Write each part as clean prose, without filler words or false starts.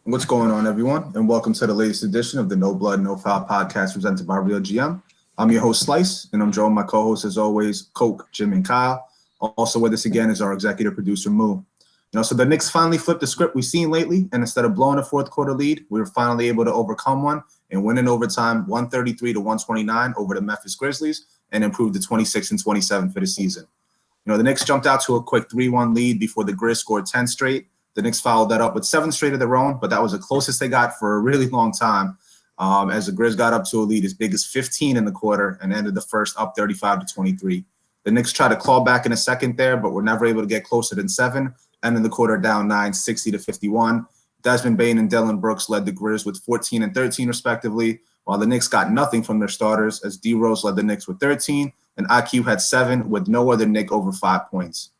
What's going on, everyone? And welcome to the latest edition of the No Blood, No Foul podcast presented by Real GM. I'm your host, Slice, and I'm joined by my co-hosts, as always, Coke, Jim, and Kyle. Also with us again is our executive producer, Moo. So the Knicks finally flipped the script we've seen lately, and instead of blowing a fourth quarter lead, we were finally able to overcome one and win in overtime 133-129 over the Memphis Grizzlies and improve to 26-27 for the season. The Knicks jumped out to a quick 3-1 lead before the Grizz scored 10 straight. The Knicks followed that up with 7 straight of their own, but that was the closest they got for a really long time as the Grizz got up to a lead as big as 15 in the quarter and ended the first up 35-23. The Knicks tried to claw back in a second there, but were never able to get closer than 7, ending the quarter down 9, 60-51. Desmond Bane and Dillon Brooks led the Grizz with 14 and 13 respectively, while the Knicks got nothing from their starters as D Rose led the Knicks with 13 and IQ had 7 with no other Knick over 5 points.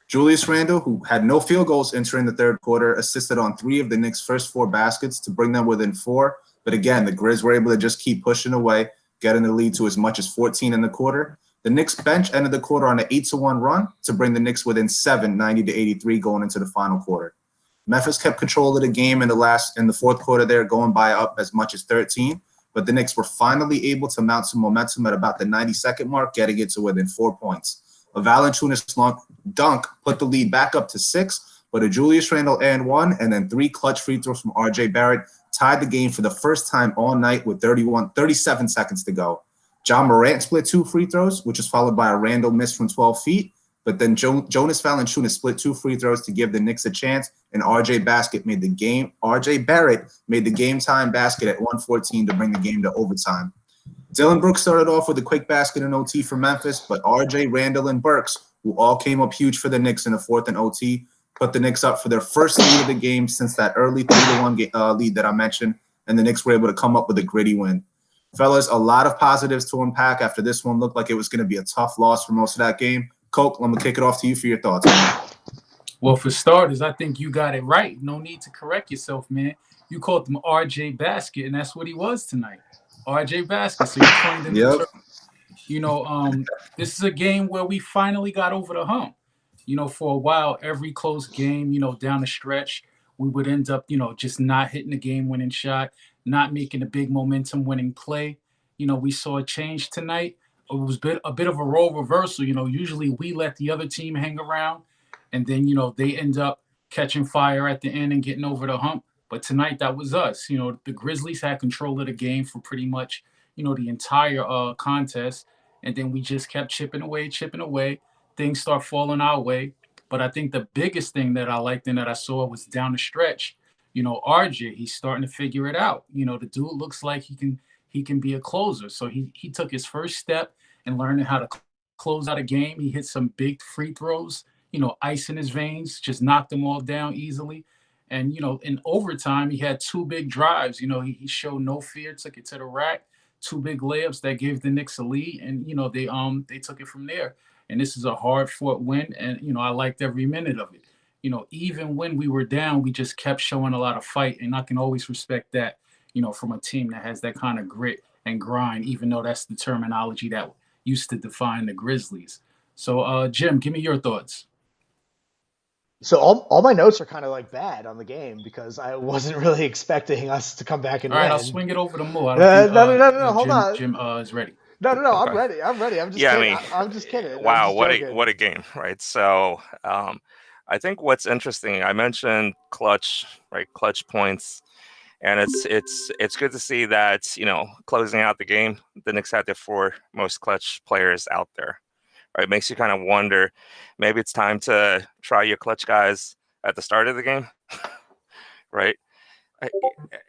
Julius Randle, who had no field goals entering the third quarter, assisted on 3 of the Knicks' first 4 baskets to bring them within 4. But again, the Grizz were able to just keep pushing away, getting the lead to as much as 14 in the quarter. The Knicks bench ended the quarter on an 8-1 run to bring the Knicks within 7, 90-83 going into the final quarter. Memphis kept control of the game in the fourth quarter there, going by up as much as 13. But the Knicks were finally able to mount some momentum at about the 92nd mark, getting it to within 4 points. A Valanciunas dunk put the lead back up to 6, but a Julius Randle and 1, and then 3 clutch free throws from RJ Barrett tied the game for the first time all night with 37 seconds to go. John Morant split 2 free throws, which was followed by a Randle miss from 12 feet, but then Jonas Valanciunas split 2 free throws to give the Knicks a chance, and RJ Barrett made the game-time basket at 1:14 to bring the game to overtime. Dillon Brooks started off with a quick basket in OT for Memphis, but RJ, Randle, and Burks, who all came up huge for the Knicks in the fourth and OT, put the Knicks up for their first lead of the game since that early 3-1 lead that I mentioned, and the Knicks were able to come up with a gritty win. Fellas, a lot of positives to unpack after this one. Looked like it was going to be a tough loss for most of that game. Coke, I'm going to kick it off to you for your thoughts. Well, for starters, I think you got it right. No need to correct yourself, man. You called him RJ Basket, and that's what he was tonight. RJ Basket. So you coined him. Yep. This is a game where we finally got over the hump. For a while, every close game, down the stretch, we would end up, just not hitting the game-winning shot, not making a big momentum-winning play. We saw a change tonight. It was a bit of a role reversal. Usually we let the other team hang around, and then, they end up catching fire at the end and getting over the hump. But tonight, that was us. The Grizzlies had control of the game for pretty much, the entire contest. And then we just kept chipping away. Things start falling our way. But I think the biggest thing that I liked and that I saw was down the stretch. RJ, he's starting to figure it out. The dude looks like he can be a closer. So he took his first step in learning how to close out a game. He hit some big free throws, ice in his veins, just knocked them all down easily. And, in overtime, he had 2 big drives. He showed no fear, took it to the rack, 2 big layups that gave the Knicks a lead. And, they took it from there. And this is a hard-fought win. And, I liked every minute of it. Even when we were down, we just kept showing a lot of fight. And I can always respect that, from a team that has that kind of grit and grind, even though that's the terminology that used to define the Grizzlies. So, Jim, give me your thoughts. So all my notes are kind of like bad on the game because I wasn't really expecting us to come back and win. All right, I'll swing it over to Mo. No, hold on. Jim is ready. No, okay. I'm ready. I'm just kidding. I'm just kidding. Wow, what a game, right? So I think what's interesting, I mentioned clutch points, and it's good to see that, closing out the game, the Knicks had their 4 most clutch players out there. Right, it makes you kind of wonder, maybe it's time to try your clutch guys at the start of the game, right?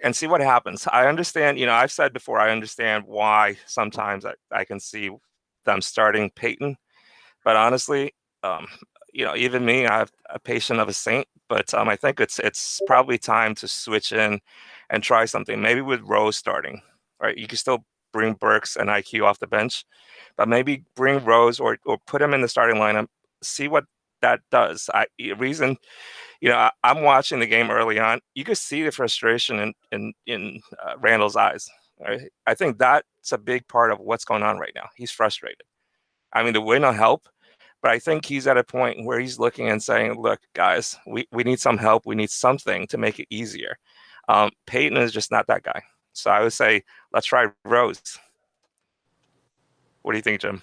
And see what happens. I understand, I've said before, I understand why sometimes I can see them starting Peyton. But honestly, even me, I have a patient of a saint. But I think it's probably time to switch in and try something, maybe with Rose starting, right? You can still bring Burks and IQ off the bench, but maybe bring Rose or put him in the starting lineup, see what that does. I'm watching the game early on. You could see the frustration in Randle's eyes. Right? I think that's a big part of what's going on right now. He's frustrated. I mean, the win will help, but I think he's at a point where he's looking and saying, look, guys, we need some help. We need something to make it easier. Peyton is just not that guy. So I would say let's try Rose. What do you think, Jim?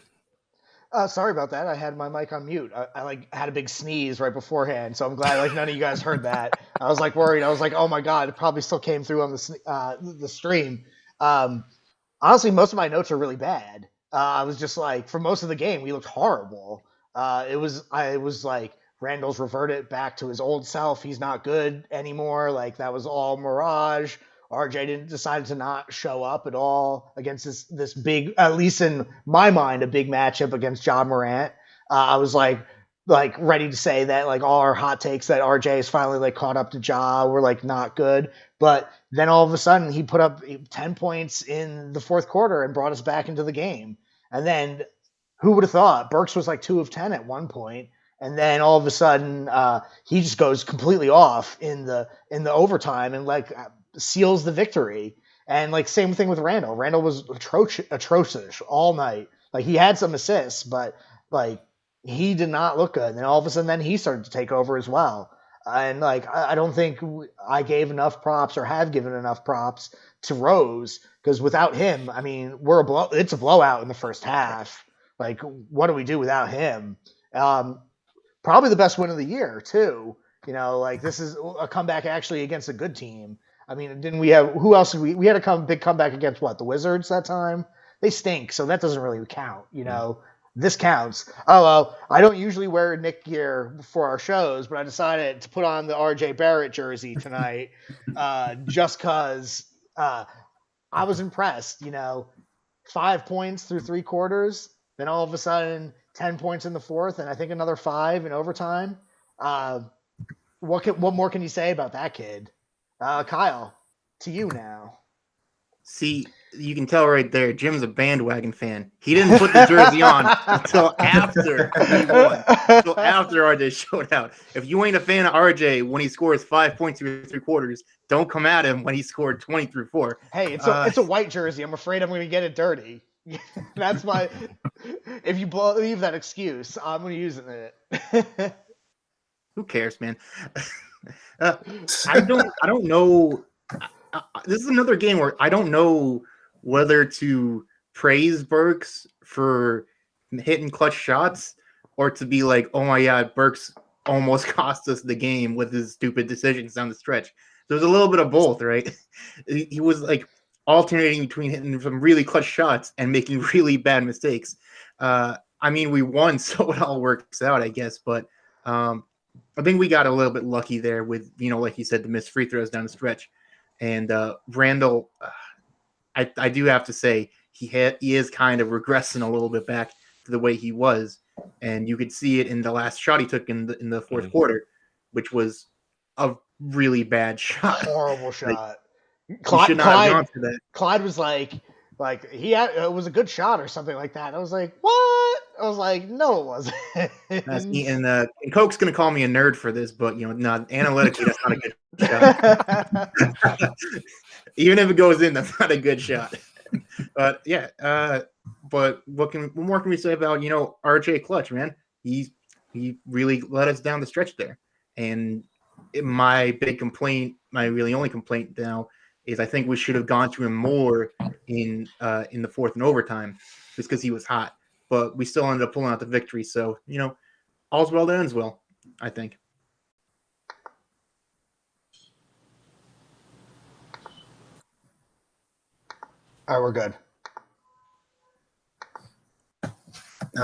Sorry about that. I had my mic on mute. I like had a big sneeze right beforehand, so I'm glad like none of you guys heard that. I was like worried. I was like, oh my god, it probably still came through on the stream. Honestly, most of my notes are really bad. I was just like, for most of the game, we looked horrible. I was like, Randle's reverted back to his old self. He's not good anymore. Like that was all mirage. RJ decided to not show up at all against this big, at least in my mind, a big matchup against Ja Morant. I was like ready to say that like all our hot takes that RJ is finally like caught up to Ja were like not good. But then all of a sudden he put up 10 points in the fourth quarter and brought us back into the game. And then who would have thought Burks was like 2 of 10 at one point. And then all of a sudden he just goes completely off in the overtime and like seals the victory. And like same thing with Randle. Randle was atrocious all night. Like he had some assists, but like he did not look good. And then all of a sudden then he started to take over as well. And like I don't think I gave enough props or have given enough props to Rose, because without him, I mean, it's a blowout in the first half. Like what do we do without him? Probably the best win of the year too. You know, like this is a comeback actually against a good team. I mean, didn't we have, who else did we had a big comeback against what, the Wizards that time? They stink, so that doesn't really count, you know. This counts. Oh, well, I don't usually wear Knick gear for our shows, but I decided to put on the RJ Barrett jersey tonight just because I was impressed, you know. 5 points through 3 quarters, then all of a sudden 10 points in the fourth, and I think another 5 in overtime. What more can you say about that kid? Kyle, to you now. See, you can tell right there, Jim's a bandwagon fan. He didn't put the jersey on until after he won. Until after RJ showed out. If you ain't a fan of RJ when he scores 5 points through 3 quarters, don't come at him when he scored 20 through 4. Hey, it's a white jersey. I'm afraid I'm going to get it dirty. That's my. If you believe that excuse, I'm going to use it. Who cares, man? I don't know. This is another game where I don't know whether to praise Burks for hitting clutch shots or to be like, oh my God, Burks almost cost us the game with his stupid decisions down the stretch. There's a little bit of both, right? He was like alternating between hitting some really clutch shots and making really bad mistakes. I mean, we won, so it all works out, I guess. But I think we got a little bit lucky there with, you know, like you said, the missed free throws down the stretch. And Randle, I do have to say, he is kind of regressing a little bit back to the way he was. And you could see it in the last shot he took in the fourth quarter, which was a really bad shot. Horrible shot. Clyde should not have gone for that. Clyde was like it was a good shot or something like that. I was like, what? I was like, no, it wasn't. And Coke's gonna call me a nerd for this, but you know, not analytically, that's not a good shot. Even if it goes in, that's not a good shot. But yeah, but what more can we say about, you know, RJ Clutch, man? He really let us down the stretch there. And my big complaint, my really only complaint now, is I think we should have gone to him more in the fourth and overtime, just because he was hot. But we still ended up pulling out the victory. So, you know, all's well that ends well, I think. All right, we're good.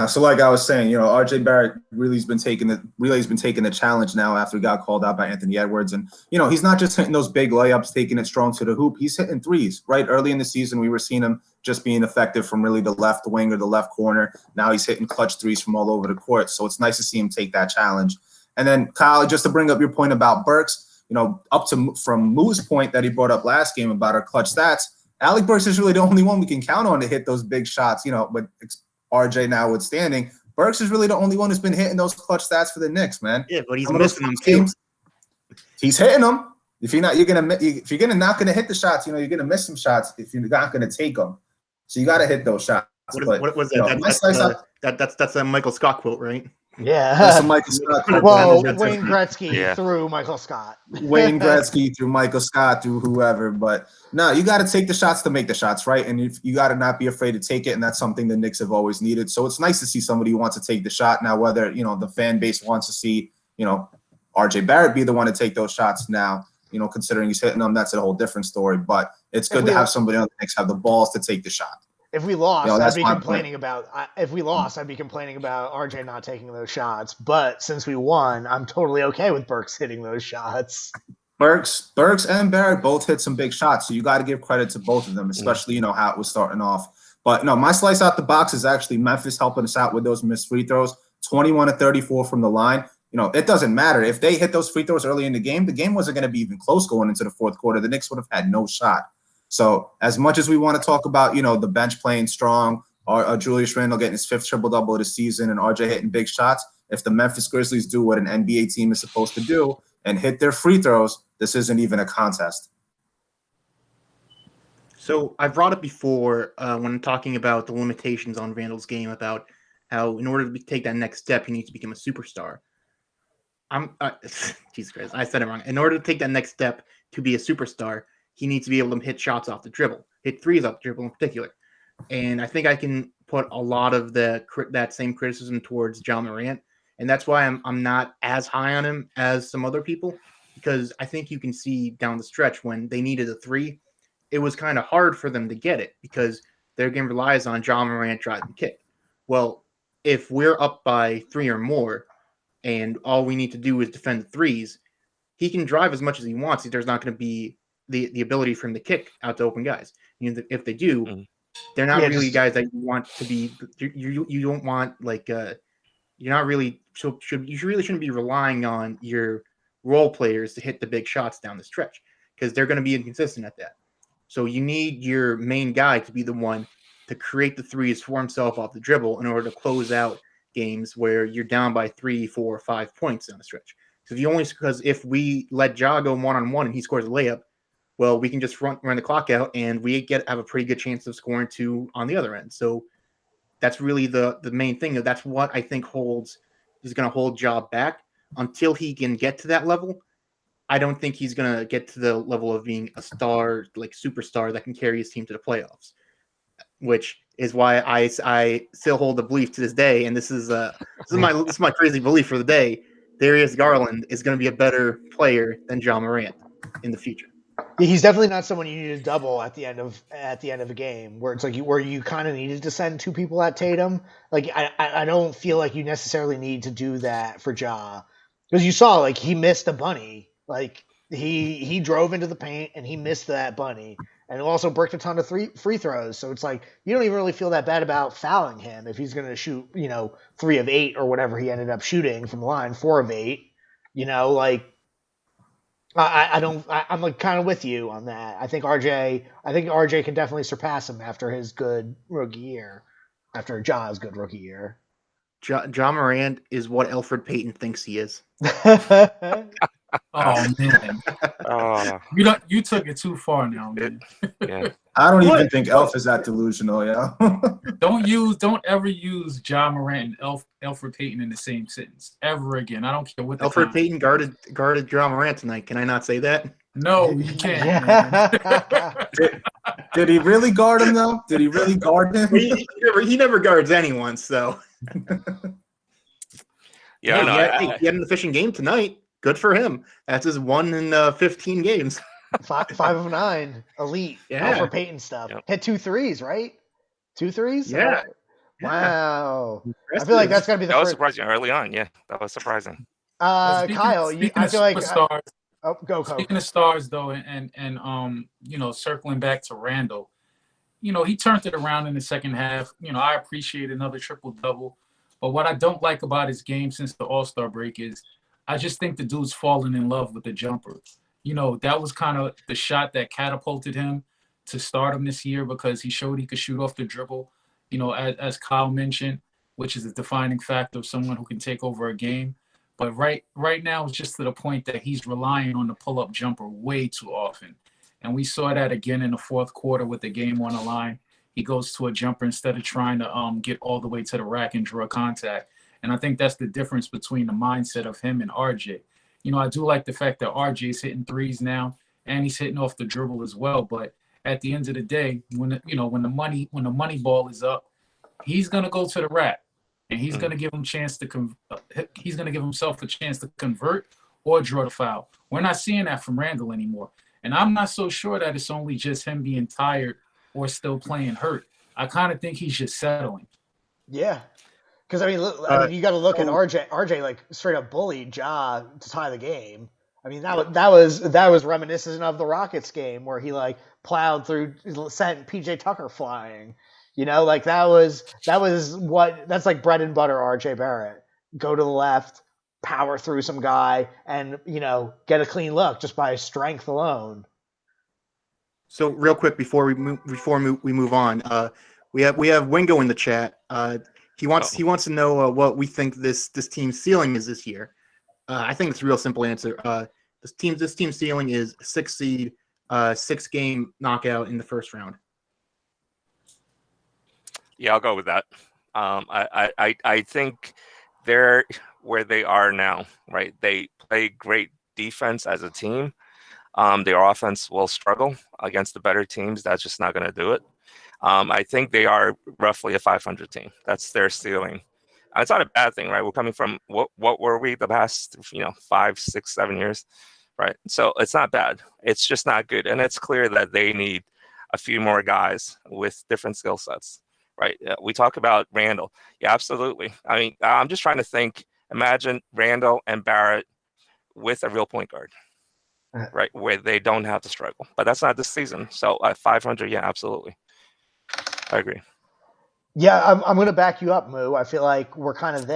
So like I was saying, you know, RJ Barrett really's been taking the challenge now after he got called out by Anthony Edwards. And, you know, he's not just hitting those big layups, taking it strong to the hoop. He's hitting threes, right? Early in the season, we were seeing him just being effective from really the left wing or the left corner. Now he's hitting clutch threes from all over the court. So it's nice to see him take that challenge. And then, Kyle, just to bring up your point about Burks, you know, from Moo's point that he brought up last game about our clutch stats, Alec Burks is really the only one we can count on to hit those big shots, you know, but RJ notwithstanding, Burks is really the only one who's been hitting those clutch stats for the Knicks, man. Yeah, but he's missing them too. He's hitting them. If you're not gonna hit the shots, you know, you're gonna miss some shots if you're not gonna take them. So you got to hit those shots. What was that? That's a Michael Scott quote, right? Yeah. That's a Michael Scott. Well, Wayne Gretzky Yeah. through Michael Scott. Wayne Gretzky through Michael Scott through whoever. But no, you got to take the shots to make the shots, right? And you got to not be afraid to take it. And that's something the Knicks have always needed. So it's nice to see somebody who wants to take the shot. Now, whether, the fan base wants to see, RJ Barrett be the one to take those shots now, considering he's hitting them, that's a whole different story. But it's good to have somebody on the Knicks have the balls to take the shot. If we lost, that's I'd be my complaining about. If we lost, I'd be complaining about RJ not taking those shots. But since we won, I'm totally okay with Burks hitting those shots. Burks and Barrett both hit some big shots, so you got to give credit to both of them, especially how it was starting off. But no, my slice out the box is actually Memphis helping us out with those missed free throws. 21 to 34 from the line. It doesn't matter if they hit those free throws early in the game wasn't going to be even close going into the fourth quarter. The Knicks would have had no shot. So as much as we want to talk about, the bench playing strong, or Julius Randle getting his 5th triple-double of the season and RJ hitting big shots, if the Memphis Grizzlies do what an NBA team is supposed to do and hit their free throws, this isn't even a contest. So I brought it before when talking about the limitations on Randle's game, about how in order to take that next step, he needs to become a superstar. Jesus Christ, I said it wrong. In order to take that next step to be a superstar, he needs to be able to hit shots off the dribble, hit threes off the dribble in particular. And I think I can put a lot of that same criticism towards Ja Morant. And that's why I'm not as high on him as some other people, because I think you can see down the stretch when they needed a three, it was kind of hard for them to get it because their game relies on Ja Morant driving kick. Well, if we're up by 3 or more and all we need to do is defend the threes, he can drive as much as he wants. There's not going to be the ability for him to kick out to open guys. If they do, they're not really guys that you want to be. You don't want you're not really. So you really shouldn't be relying on your role players to hit the big shots down the stretch because they're going to be inconsistent at that. So you need your main guy to be the one to create the threes for himself off the dribble in order to close out games where you're down by 3, 4, 5 points down the stretch. Because if we let Ja go 1-on-1 and he scores a layup, well, we can just run the clock out and we have a pretty good chance of scoring 2 on the other end. So that's really the main thing. That's what I think is going to hold Ja back until he can get to that level. I don't think he's going to get to the level of being a star, like superstar that can carry his team to the playoffs, which is why I still hold the belief to this day. And this is my crazy belief for the day. Darius Garland is going to be a better player than Ja Morant in the future. He's definitely not someone you need to double at the end of a game where it's like where you kind of needed to send 2 people at Tatum. Like I don't feel like you necessarily need to do that for Ja, because you saw he missed a bunny. Like he drove into the paint and he missed that bunny, and also bricked a ton of free throws. So it's like you don't even really feel that bad about fouling him if he's going to shoot 3 of 8 or whatever he ended up shooting from the line, 4 of 8. I'm kind of with you on that. I think RJ can definitely surpass him after his good rookie year, after Ja's good rookie year. Ja Morant is what Elfrid Payton thinks he is. Oh man, you took it too far now, man. Yeah. I don't even think Elf is that delusional, Don't ever use Ja Morant and Elfrid Payton in the same sentence ever again. I don't care what. Elfrid Payton guarded Ja Morant tonight. Can I not say that? No, you can't. Did he really guard him though? Did he really guard him? He never guards anyone. So He had an efficient game tonight. Good for him. That's his 1 in 15 games. 5 of 9, elite. Elfrid Payton stuff. Yep. Hit 2 threes, right? 2 threes? Yeah. Wow. I feel like that's gotta be the that was first. surprising early on. Yeah, that was surprising. Kyle, I feel like stars. Go. Speaking of stars, though, and circling back to Randle, he turned it around in the second half. I appreciate another triple-double. But what I don't like about his game since the All-Star break is I just think the dude's fallen in love with the jumper. That was kind of the shot that catapulted him to stardom this year because he showed he could shoot off the dribble, as Kyle mentioned, which is a defining factor of someone who can take over a game. But right now, it's just to the point that he's relying on the pull-up jumper way too often. And we saw that again in the fourth quarter with the game on the line. He goes to a jumper instead of trying to get all the way to the rack and draw contact. And I think that's the difference between the mindset of him and RJ. I do like the fact that RJ is hitting threes now, and he's hitting off the dribble as well. But at the end of the day, when the money ball is up, he's gonna go to the rack, and he's gonna give he's gonna give himself a chance to convert or draw the foul. We're not seeing that from Randle anymore, and I'm not so sure that it's only just him being tired or still playing hurt. I kind of think he's just settling. Yeah. Because I mean, you got to look at RJ. RJ like straight up bullied Ja to tie the game. I mean, that was reminiscent of the Rockets game where he like plowed through, sent PJ Tucker flying. Like that's like bread and butter RJ Barrett. Go to the left, power through some guy, and get a clean look just by strength alone. So real quick before we move on, we have Wingo in the chat. He wants to know what we think this team's ceiling is this year. I think it's a real simple answer. This team's ceiling is 6 seed, 6-game knockout in the first round. Yeah, I'll go with that. I think they're where they are now, right? They play great defense as a team. Their offense will struggle against the better teams. That's just not going to do it. I think they are roughly a 500 team. That's their ceiling. It's not a bad thing, right? We're coming from what were we the past 5, 6, 7 years, right? So it's not bad. It's just not good, and it's clear that they need a few more guys with different skill sets, right? We talk about Randle. Yeah, absolutely. I mean, I'm just trying to think. Imagine Randle and Barrett with a real point guard, right, where they don't have to struggle. But that's not this season. So at 500, yeah, absolutely. I agree. Yeah, I'm going to back you up, Moo. I feel like we're kind of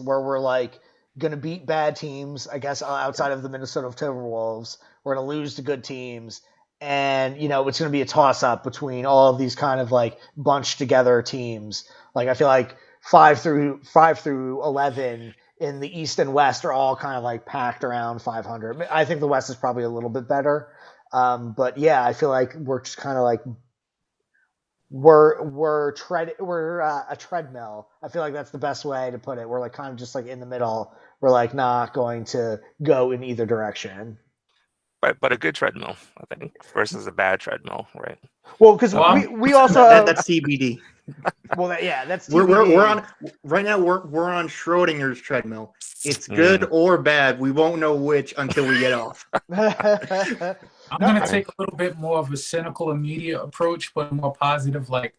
where we're like going to beat bad teams, I guess, outside of the Minnesota Timberwolves. We're going to lose to good teams. And, it's going to be a toss-up between all of these kind of like bunched together teams. Like, I feel like 5 through 11 in the East and West are all kind of like packed around 500. I think the West is probably a little bit better. But yeah, I feel like we're just kind of like, we're a treadmill. I feel like that's the best way to put it. We're like kind of just like in the middle. We're like not going to go in either direction. But a good treadmill, I think, versus a bad treadmill, right? Well, because we also that's CBD. Well, that's we're on right now. We're on Schrodinger's treadmill. It's good or bad. We won't know which until we get off. I'm going to take a little bit more of a cynical, immediate approach, but a more positive, like,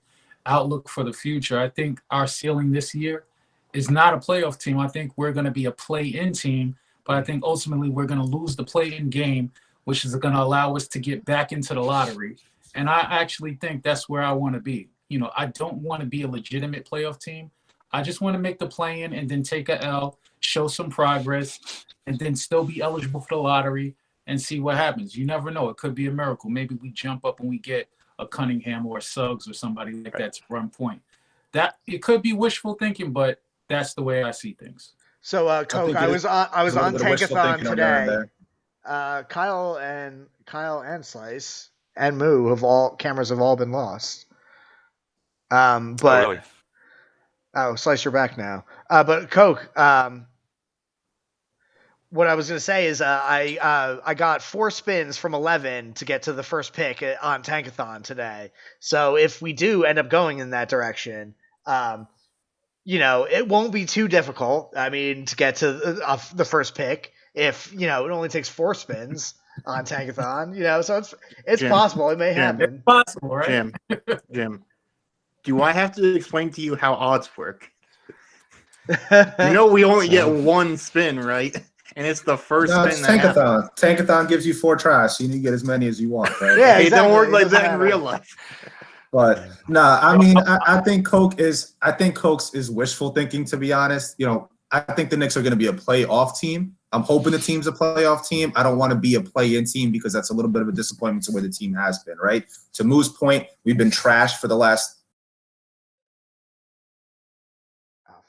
outlook for the future. I think our ceiling this year is not a playoff team. I think we're going to be a play-in team, but I think ultimately we're going to lose the play-in game, which is going to allow us to get back into the lottery. And I actually think that's where I want to be. I don't want to be a legitimate playoff team. I just want to make the play-in and then take a L, show some progress, and then still be eligible for the lottery and see what happens. You never know. It could be a miracle. Maybe we jump up and we get a Cunningham or a Suggs or somebody like that to run point. That it could be wishful thinking, but that's the way I see things. So, Coke, I was on Tankathon today. Kyle and Slice and Moo cameras have all been lost. But Slice, you're back now. But Coke, what I was going to say is I got 4 spins from 11 to get to the first pick on Tankathon today. So if we do end up going in that direction, it won't be too difficult. I mean, to get to the first pick if, it only takes 4 spins on Tankathon, so it's Jim, possible. It may happen. It's possible, right? Jim, do I have to explain to you how odds work? We only get 1 spin, right? And it's the first spin. It's Tankathon. Tankathon gives you 4 tries, so you need to get as many as you want, right? Yeah, It don't work like that in real life. But I mean, I think Coke is wishful thinking, to be honest. I think the Knicks are going to be a playoff team. I'm hoping the team's a playoff team. I don't want to be a play-in team because that's a little bit of a disappointment to where the team has been, right? To Moo's point, we've been trashed for the last. Oh,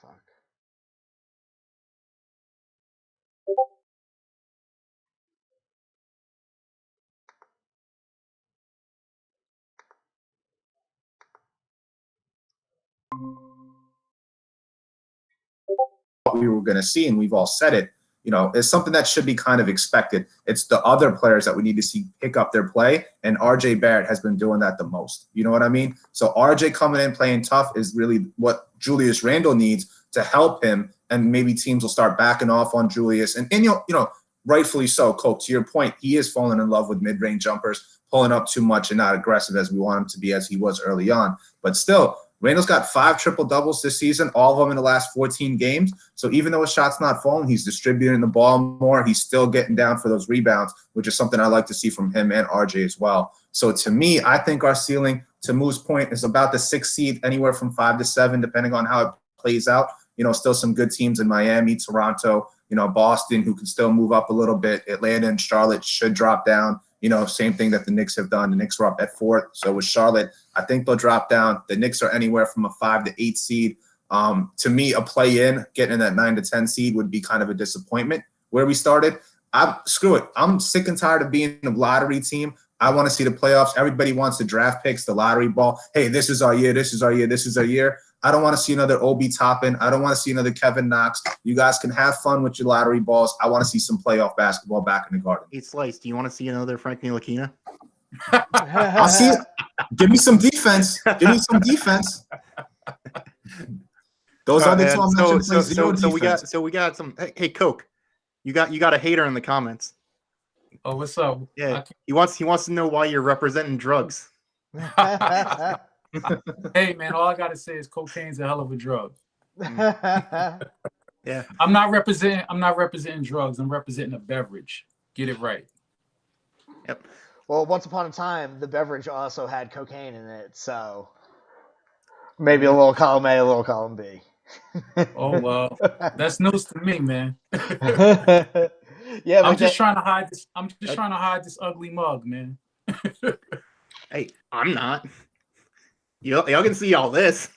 fuck. we were going to see, and we've all said it, is something that should be kind of expected. It's the other players that we need to see pick up their play, and RJ Barrett has been doing that the most. You know what I mean? So RJ coming in playing tough is really what Julius Randle needs to help him, and maybe teams will start backing off on Julius. And rightfully so, Coke, to your point, he is falling in love with mid-range jumpers, pulling up too much and not aggressive as we want him to be, as he was early on. But still, Randle's got 5 triple-doubles this season, all of them in the last 14 games. So even though his shot's not falling, he's distributing the ball more. He's still getting down for those rebounds, which is something I like to see from him and RJ as well. So to me, I think our ceiling, to Moo's point, is about the 6th seed, anywhere from 5 to 7, depending on how it plays out. Still some good teams in Miami, Toronto, Boston, who can still move up a little bit. Atlanta and Charlotte should drop down. Same thing that the Knicks have done. The Knicks were up at 4th. So with Charlotte, I think they'll drop down. The Knicks are anywhere from a 5 to 8 seed. To me, a play-in, getting in that 9 to 10 seed would be kind of a disappointment where we started. Screw it. I'm sick and tired of being a lottery team. I want to see the playoffs. Everybody wants the draft picks, the lottery ball. Hey, this is our year. This is our year. This is our year. I don't want to see another Obi Toppin. I don't want to see another Kevin Knox. You guys can have fun with your lottery balls. I want to see some playoff basketball back in the Garden. Hey, Slice, do you want to see another Frank Ntilikina? I'll see it. Give me some defense. Give me some defense. Those are the two I'm mentioning. So we got some. Hey, Coke, you got a hater in the comments. Oh, what's up? Yeah, he wants to know why you're representing drugs. Hey man, all I gotta say is cocaine's a hell of a drug. Yeah, I'm not representing drugs. I'm representing a beverage. Get it right. Yep. Well, once upon a time, the beverage also had cocaine in it, so maybe a little column A, a little column B. Oh well, that's news to me, man. Yeah, I'm just trying to hide this. I'm just trying to hide this ugly mug, man. Hey, I'm not. Y'all can see all this.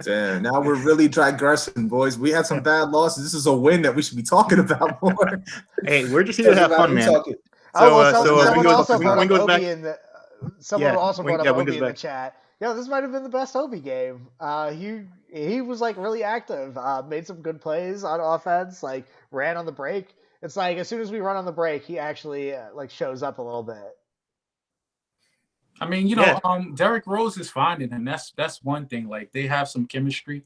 Damn, now we're really digressing, boys. We had some bad losses. This is a win that we should be talking about more. Hey, we're just here to have fun, man. Someone also brought up Obi in the chat. Yeah, this might have been the best Obi game. He was like really active, made some good plays on offense, like ran on the break. It's like as soon as we run on the break, he actually like shows up a little bit. I mean, Derrick Rose is finding him. That's one thing. Like they have some chemistry.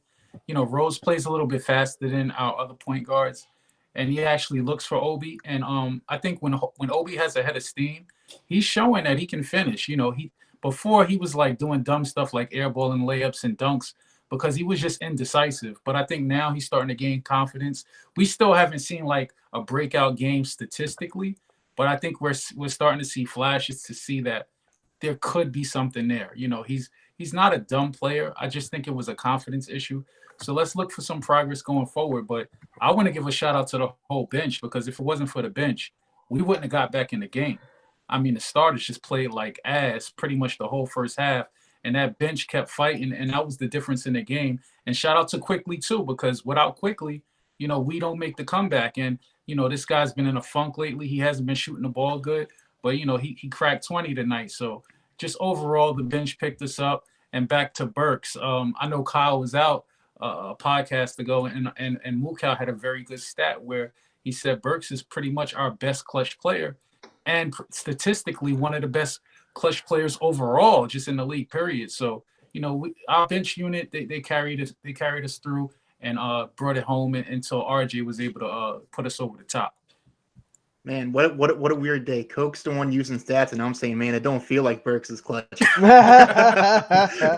Rose plays a little bit faster than our other point guards, and he actually looks for Obi. And I think when Obi has a head of steam, he's showing that he can finish. Before he was like doing dumb stuff like airballing layups and dunks because he was just indecisive. But I think now he's starting to gain confidence. We still haven't seen like a breakout game statistically, but I think we're starting to see flashes to see that there could be something there. He's not a dumb player. I just think it was a confidence issue. So let's look for some progress going forward. But I want to give a shout out to the whole bench because if it wasn't for the bench, we wouldn't have got back in the game. I mean, the starters just played like ass pretty much the whole first half, and that bench kept fighting, and that was the difference in the game. And shout out to Quickly too, because without Quickly, we don't make the comeback. And this guy's been in a funk lately. He hasn't been shooting the ball good, but he cracked 20 tonight. So just overall, the bench picked us up. And back to Burks. I know Kyle was out a podcast ago, and Mukau had a very good stat where he said Burks is pretty much our best clutch player. And statistically, one of the best clutch players overall, just in the league, period. So, our bench unit, they carried us through and brought it home until RJ was able to put us over the top. Man, what a weird day. Coke's the one using stats, and I'm saying, man, it don't feel like Burks is clutch.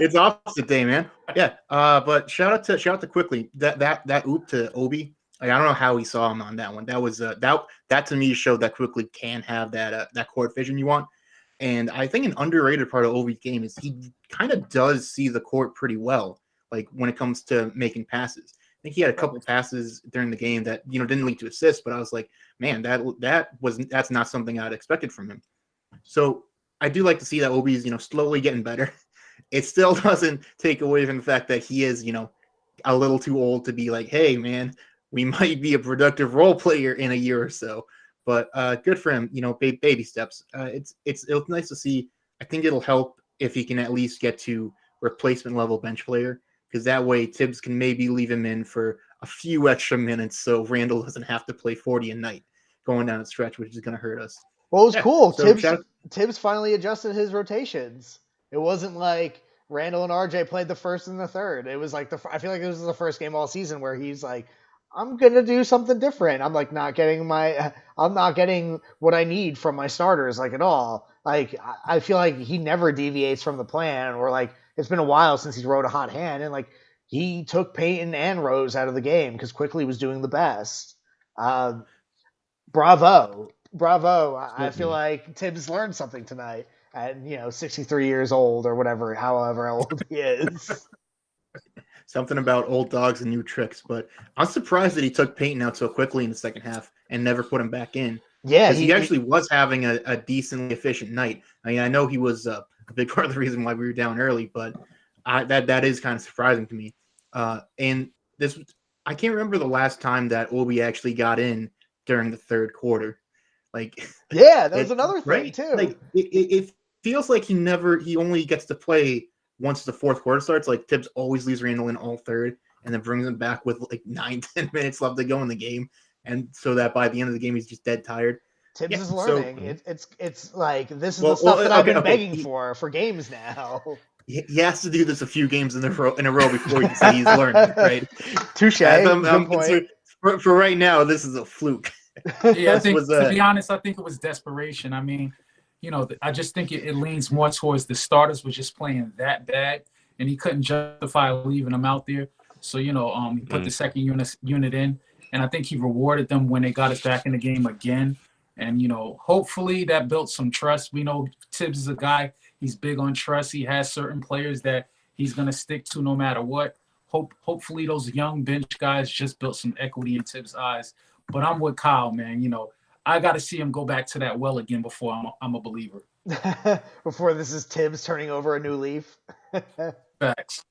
It's opposite day, man. Yeah. But shout out to Quickly. That oop to Obi. I don't know how he saw him on that one. That was that to me showed that Quickly can have that court vision you want. And I think an underrated part of Obi's game is he kind of does see the court pretty well, like when it comes to making passes. I think he had a couple passes during the game that didn't lead to assists, but I was like, man, that's not something I'd expected from him. So I do like to see that Obi's slowly getting better. It still doesn't take away from the fact that he is a little too old to be like, hey man, we might be a productive role player in a year or so, but good for him. Baby steps. It's nice to see. I think it'll help if he can at least get to replacement level bench player, because that way Tibbs can maybe leave him in for a few extra minutes so Randle doesn't have to play 40 a night going down the stretch, which is going to hurt us. Well, it was cool. So Tibbs finally adjusted his rotations. It wasn't like Randle and RJ played the first and the third. It was like I feel like it was the first game all season where he's like, I'm gonna do something different. I'm like I'm not getting what I need from my starters like at all. Like I feel like he never deviates from the plan, or like it's been a while since he's rode a hot hand, and like he took Peyton and Rose out of the game because Quickly was doing the best. Bravo. I feel like Tibbs learned something tonight at 63 years old or whatever, however old he is. Something about old dogs and new tricks, but I'm surprised that he took Peyton out so quickly in the second half and never put him back in. Yeah, he actually was having a decently efficient night. I mean, I know he was a big part of the reason why we were down early, but that is kind of surprising to me. And this, I can't remember the last time that Obi actually got in during the third quarter. Like, yeah, that was another thing right? too. Like, it feels like he only gets to play once the fourth quarter starts. Like, Tibbs always leaves Randle in all third and then brings him back with like 9-10 minutes left to go in the game, and so that by the end of the game he's just dead tired. Tibbs is learning. It's like this is the stuff that I've been begging for games now. He has to do this a few games in a row before he can say he's learning, right? Touche. For right now, this is a fluke. Yeah, I think, to be honest, I think it was desperation. I mean, I just think it leans more towards the starters were just playing that bad, and he couldn't justify leaving them out there. So, he put the second unit in, and I think he rewarded them when they got us back in the game again. And, hopefully that built some trust. We know Tibbs is a guy, he's big on trust. He has certain players that he's going to stick to no matter what. Hopefully those young bench guys just built some equity in Tibbs' eyes. But I'm with Kyle, man. I got to see him go back to that well again before I'm a believer. Before this is Tibbs turning over a new leaf. Facts.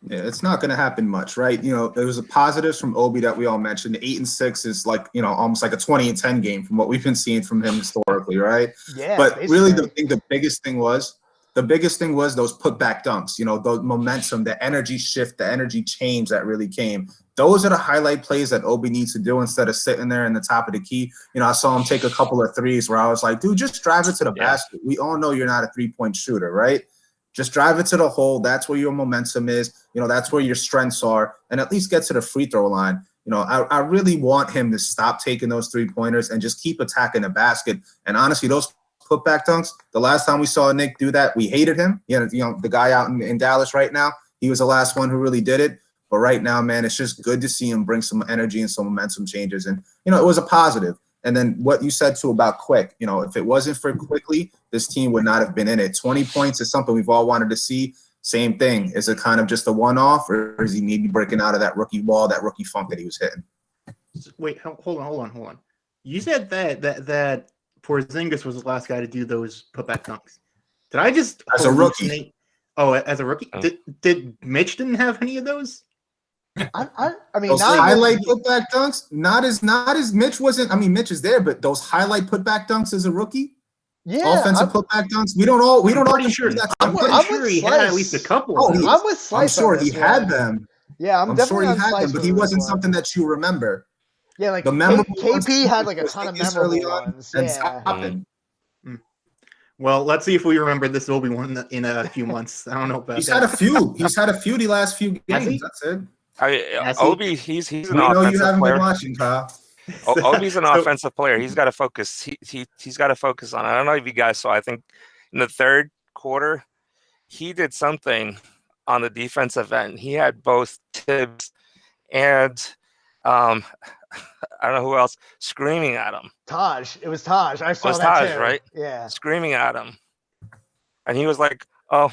Yeah, it's not going to happen much, right? There was a positives from Obi that we all mentioned. 8-6 is like, almost like a 20-10 game from what we've been seeing from him historically, right? Yeah. But really, the biggest thing was those putback dunks. The momentum, the energy shift, the energy change that really came. Those are the highlight plays that Obi needs to do instead of sitting there in the top of the key. I saw him take a couple of threes where I was like, dude, just drive it to the basket. We all know you're not a three-point shooter, right? Just drive it to the hole. That's where your momentum is. That's where your strengths are, and at least get to the free throw line. I really want him to stop taking those three-pointers and just keep attacking the basket. And honestly, those putback dunks, the last time we saw Nick do that, we hated him. The guy out in Dallas right now, he was the last one who really did it. But right now, man, it's just good to see him bring some energy and some momentum changes. And, it was a positive. And then what you said, too, about Quick, if it wasn't for Quickly, this team would not have been in it. 20 points is something we've all wanted to see. Same thing. Is it kind of just a one-off, or is he maybe breaking out of that rookie wall, that rookie funk that he was hitting? Wait, hold on. You said that Porzingis was the last guy to do those putback dunks. Did I just as a rookie? As a rookie? Did Mitch didn't have any of those? I mean, those highlight putback dunks, not as Mitch wasn't. I mean, Mitch is there, but those highlight putback dunks as a rookie, offensive putback dunks. We don't all sure. That. I'm pretty sure he had at least a couple. I'm with Slice. I'm sure he had them. Yeah, I'm sure he had them, but he wasn't something that you remember. Yeah, like the memorable KP had like a ton of memorable ones. Yeah. Well, let's see if we remember this Obi one in a few months. I don't know about He's had a few. He's had a few the last few games. That's it. Obi, he's an offensive player. We know you haven't been watching, Kyle. Obi's an offensive player. He's got to focus. He's got to focus on. I don't know if you guys saw. I think in the third quarter, he did something on the defensive end. He had both Tibbs and I don't know who else screaming at him. Taj. It was Taj. I saw that Taj, too. right? Yeah. Screaming at him, and he was like, "Oh."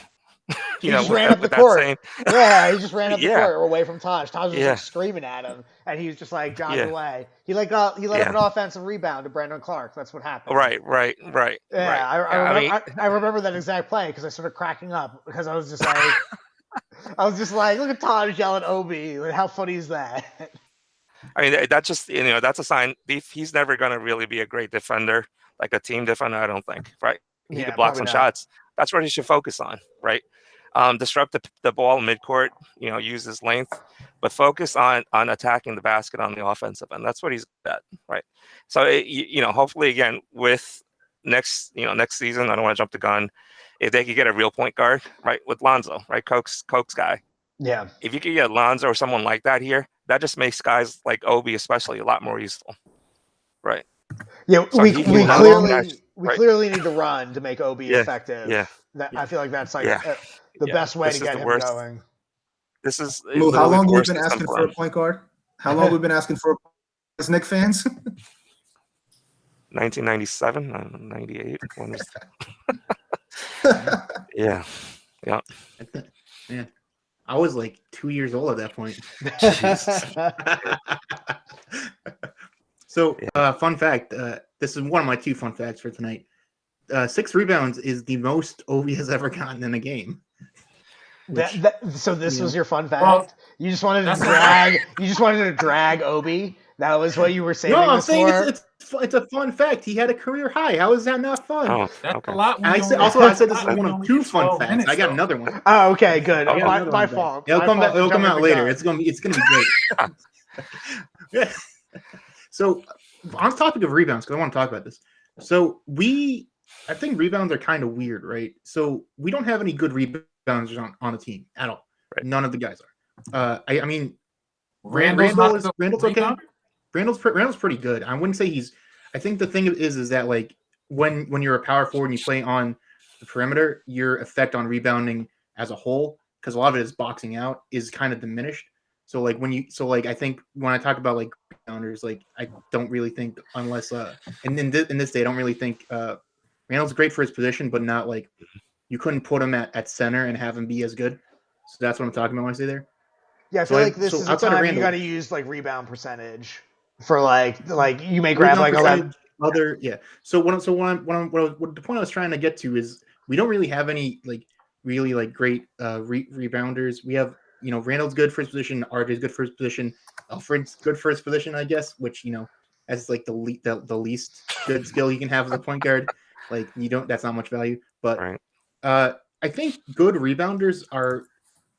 He just ran up the court. He just ran up the court away from Taj. Taj was like screaming at him, and he was just like jogging away. He let up an offensive rebound to Brandon Clark. That's what happened. Right. Yeah, I remember that exact play because I started cracking up because I was just like, look at Taj yelling Obi. Like, how funny is that? I mean, that's just that's a sign. He's never going to really be a great defender, like a team defender. I don't think. Right? He could block some shots. That's what he should focus on. Right? disrupt the ball midcourt, use his length, but focus on attacking the basket on the offensive end. That's what he's good at, right? So, hopefully, again, with next season, I don't want to jump the gun, if they could get a real point guard, right, with Lonzo, right, Coke's guy. Yeah. If you could get Lonzo or someone like that here, that just makes guys like Obi especially a lot more useful, right? Yeah, So we right. clearly need to run to make Obi effective. Yeah. I feel like that's like Yeah. the best way This to is get the him worst. going. This is Lou, how long have we been that's asking been for a done. point guard? How long have we been asking for as Knicks fans? 1997, 98. When was yeah. Yeah. I was like 2 years old at that point. So, fun fact. This is one of my 2 fun facts for tonight. 6 rebounds is the most Obi has ever gotten in a game. So this was your fun fact. Well, You just wanted to drag Obi. That was what you were saving. No, I'm this saying for? it's a fun fact. He had a career high. How is that not fun? Oh, That's okay. a lot. And I said this is one of 2 fun facts. I got another one. Oh, okay, good. I got My fault. It'll come My fault for come out jumping the later. gun. It's gonna be great. Yeah. So on the topic of rebounds, because I want to talk about this. So I think rebounds are kind of weird, right? So we don't have any good rebounders on the team at all. Right. None of the guys are. I mean, Randle's Randle's okay. Randle's pretty good. I wouldn't say he's. I think the thing is that like when you're a power forward and you play on the perimeter, your effect on rebounding as a whole, because a lot of it is boxing out, is kind of diminished. So like I think when I talk about like rebounders, like I don't really think unless and in this day I don't really think Randle's great for his position, but not like you couldn't put him at center and have him be as good. So that's what I'm talking about when I say there. Yeah, I feel like this is a time you got to use like rebound percentage for like you may grab like 11. So the point I was trying to get to is we don't really have any like really like great rebounders. We have Randle's good for his position, RJ's good for his position, Alfred's good for his position, I guess, which as like the least good skill you can have as a point guard. Like that's not much value, but Right. I think good rebounders are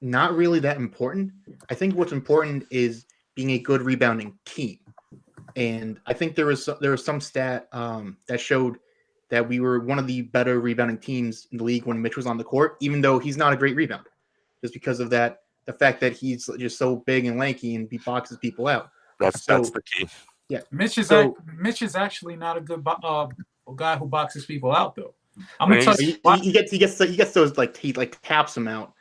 not really that important. I think what's important is being a good rebounding team. And I think there was some stat that showed that we were one of the better rebounding teams in the league when Mitch was on the court, even though he's not a great rebounder, just because of the fact that he's just so big and lanky and he boxes people out. That's the key. Yeah, Mitch is actually not a good guy who boxes people out though. I'm gonna tell you, he gets those like he like taps them out.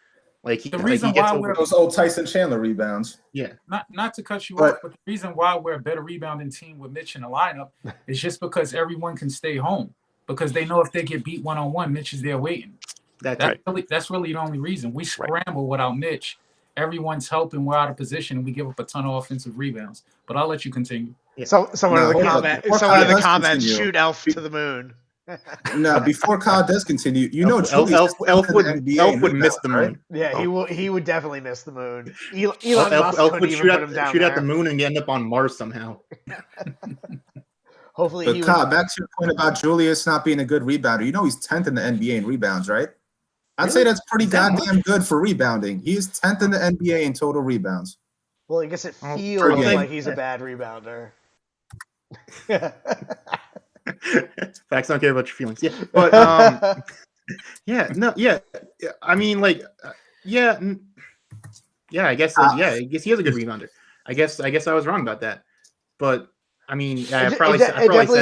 Like the reason why we're those old Tyson Chandler rebounds. Yeah. Not to cut you off, but the reason why we're a better rebounding team with Mitch in the lineup is just because everyone can stay home because they know if they get beat 1-on-1, Mitch is there waiting. That's really the only reason. We scramble without Mitch. Everyone's helping. We're out of position, and we give up a ton of offensive rebounds. But I'll let you continue. Yeah. Someone in the comments, shoot Elf to the moon. No, before Kyle does continue, Elf would miss the moon. Yeah, he would definitely miss the moon. Elon Musk Elf would shoot at the moon and end up on Mars somehow. Hopefully, but Kyle, back to your point about Julius not being a good rebounder. He's 10th in the NBA in rebounds, right? I'd say that's pretty goddamn good for rebounding. He is 10th in the NBA in total rebounds. Well, I guess it feels like he's a bad rebounder. Facts don't care about your feelings. Yeah, but I mean, like, I guess he is a good rebounder. I guess I was wrong about that, but I mean, I probably said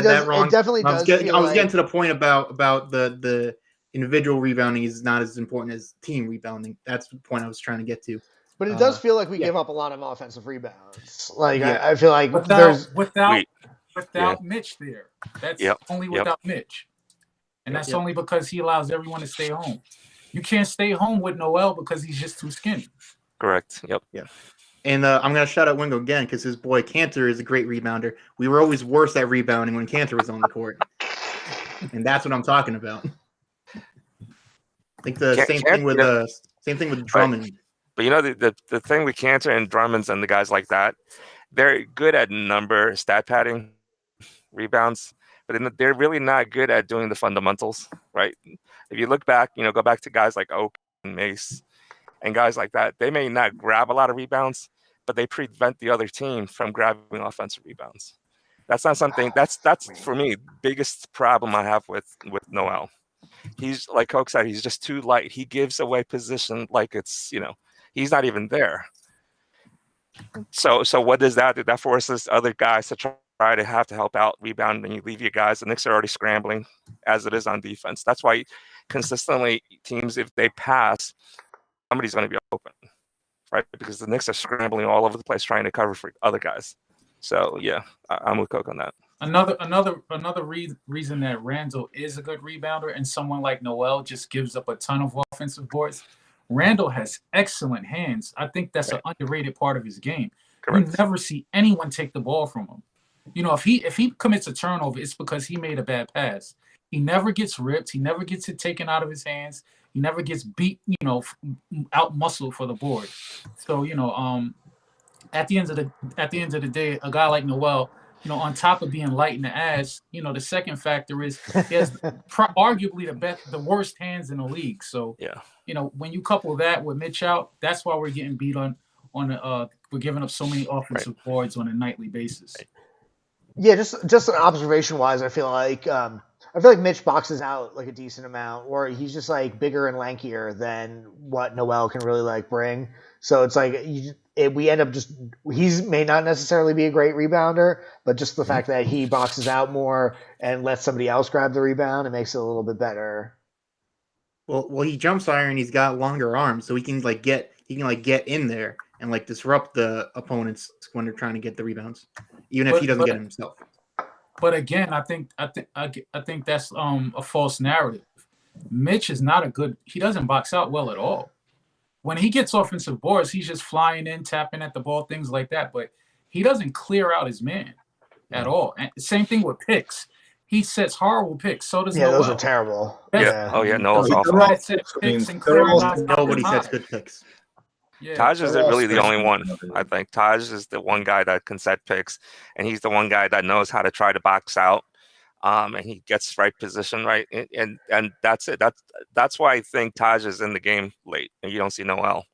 that wrong. It definitely does. I was getting to the point about the individual rebounding is not as important as team rebounding. That's the point I was trying to get to. But it does feel like we give up a lot of offensive rebounds. Like I feel like without Mitch there. That's only without Mitch. And that's only because he allows everyone to stay home. You can't stay home with Noel because he's just too skinny. Correct. Yep. Yeah. And I'm going to shout out Wingo again because his boy Cantor is a great rebounder. We were always worse at rebounding when Cantor was on the court. And that's what I'm talking about. I think the same thing with Drummond. But the thing with Cantor and Drummonds and the guys like that, they're good at stat padding, rebounds, but they're really not good at doing the fundamentals, right? If you look back, go back to guys like Oak and Mace, and guys like that, they may not grab a lot of rebounds, but they prevent the other team from grabbing offensive rebounds. That's not something that's for me biggest problem I have with Noel. He's like Coke said, he's just too light. He gives away position like it's, he's not even there. So what does that do? That forces other guys to try to have to help out rebound, and you leave your guys. The Knicks are already scrambling as it is on defense. That's why consistently teams, if they pass, somebody's going to be open, right? Because the Knicks are scrambling all over the place trying to cover for other guys. So yeah, I'm with Coke on that. Another reason that Randle is a good rebounder and someone like Noel just gives up a ton of offensive boards. Randle has excellent hands. I think that's an underrated part of his game. Correct. You never see anyone take the ball from him. If he commits a turnover, it's because he made a bad pass. He never gets ripped. He never gets it taken out of his hands. He never gets beat, out muscled for the board. So, at the end of the day, a guy like Noel, on top of being light in the ass, the second factor is he has arguably the worst hands in the league. So, when you couple that with Mitch out, that's why we're getting beat on we're giving up so many offensive boards on a nightly basis. Yeah, just observation wise, I feel like Mitch boxes out like a decent amount, or he's just like bigger and lankier than what Noel can really like bring. So it's like we end up he may not necessarily be a great rebounder, but just the fact that he boxes out more and lets somebody else grab the rebound, it makes it a little bit better. Well, he jumps iron. He's got longer arms, so he can get in there and like disrupt the opponents when they're trying to get the rebounds, even if he doesn't get it himself. But again, I think that's a false narrative. Mitch is not he doesn't box out well at all. When he gets offensive boards, he's just flying in, tapping at the ball, things like that. But he doesn't clear out his man at all. And same thing with picks. He sets horrible picks. So does Noel. Those are terrible. Yeah. Oh yeah, Noel's awful. Nobody sets good picks. Yeah. Taj is really the only one. I think Taj is the one guy that can set picks, and he's the one guy that knows how to try to box out. And he gets right position right, and that's it. That's why I think Taj is in the game late, and you don't see Noel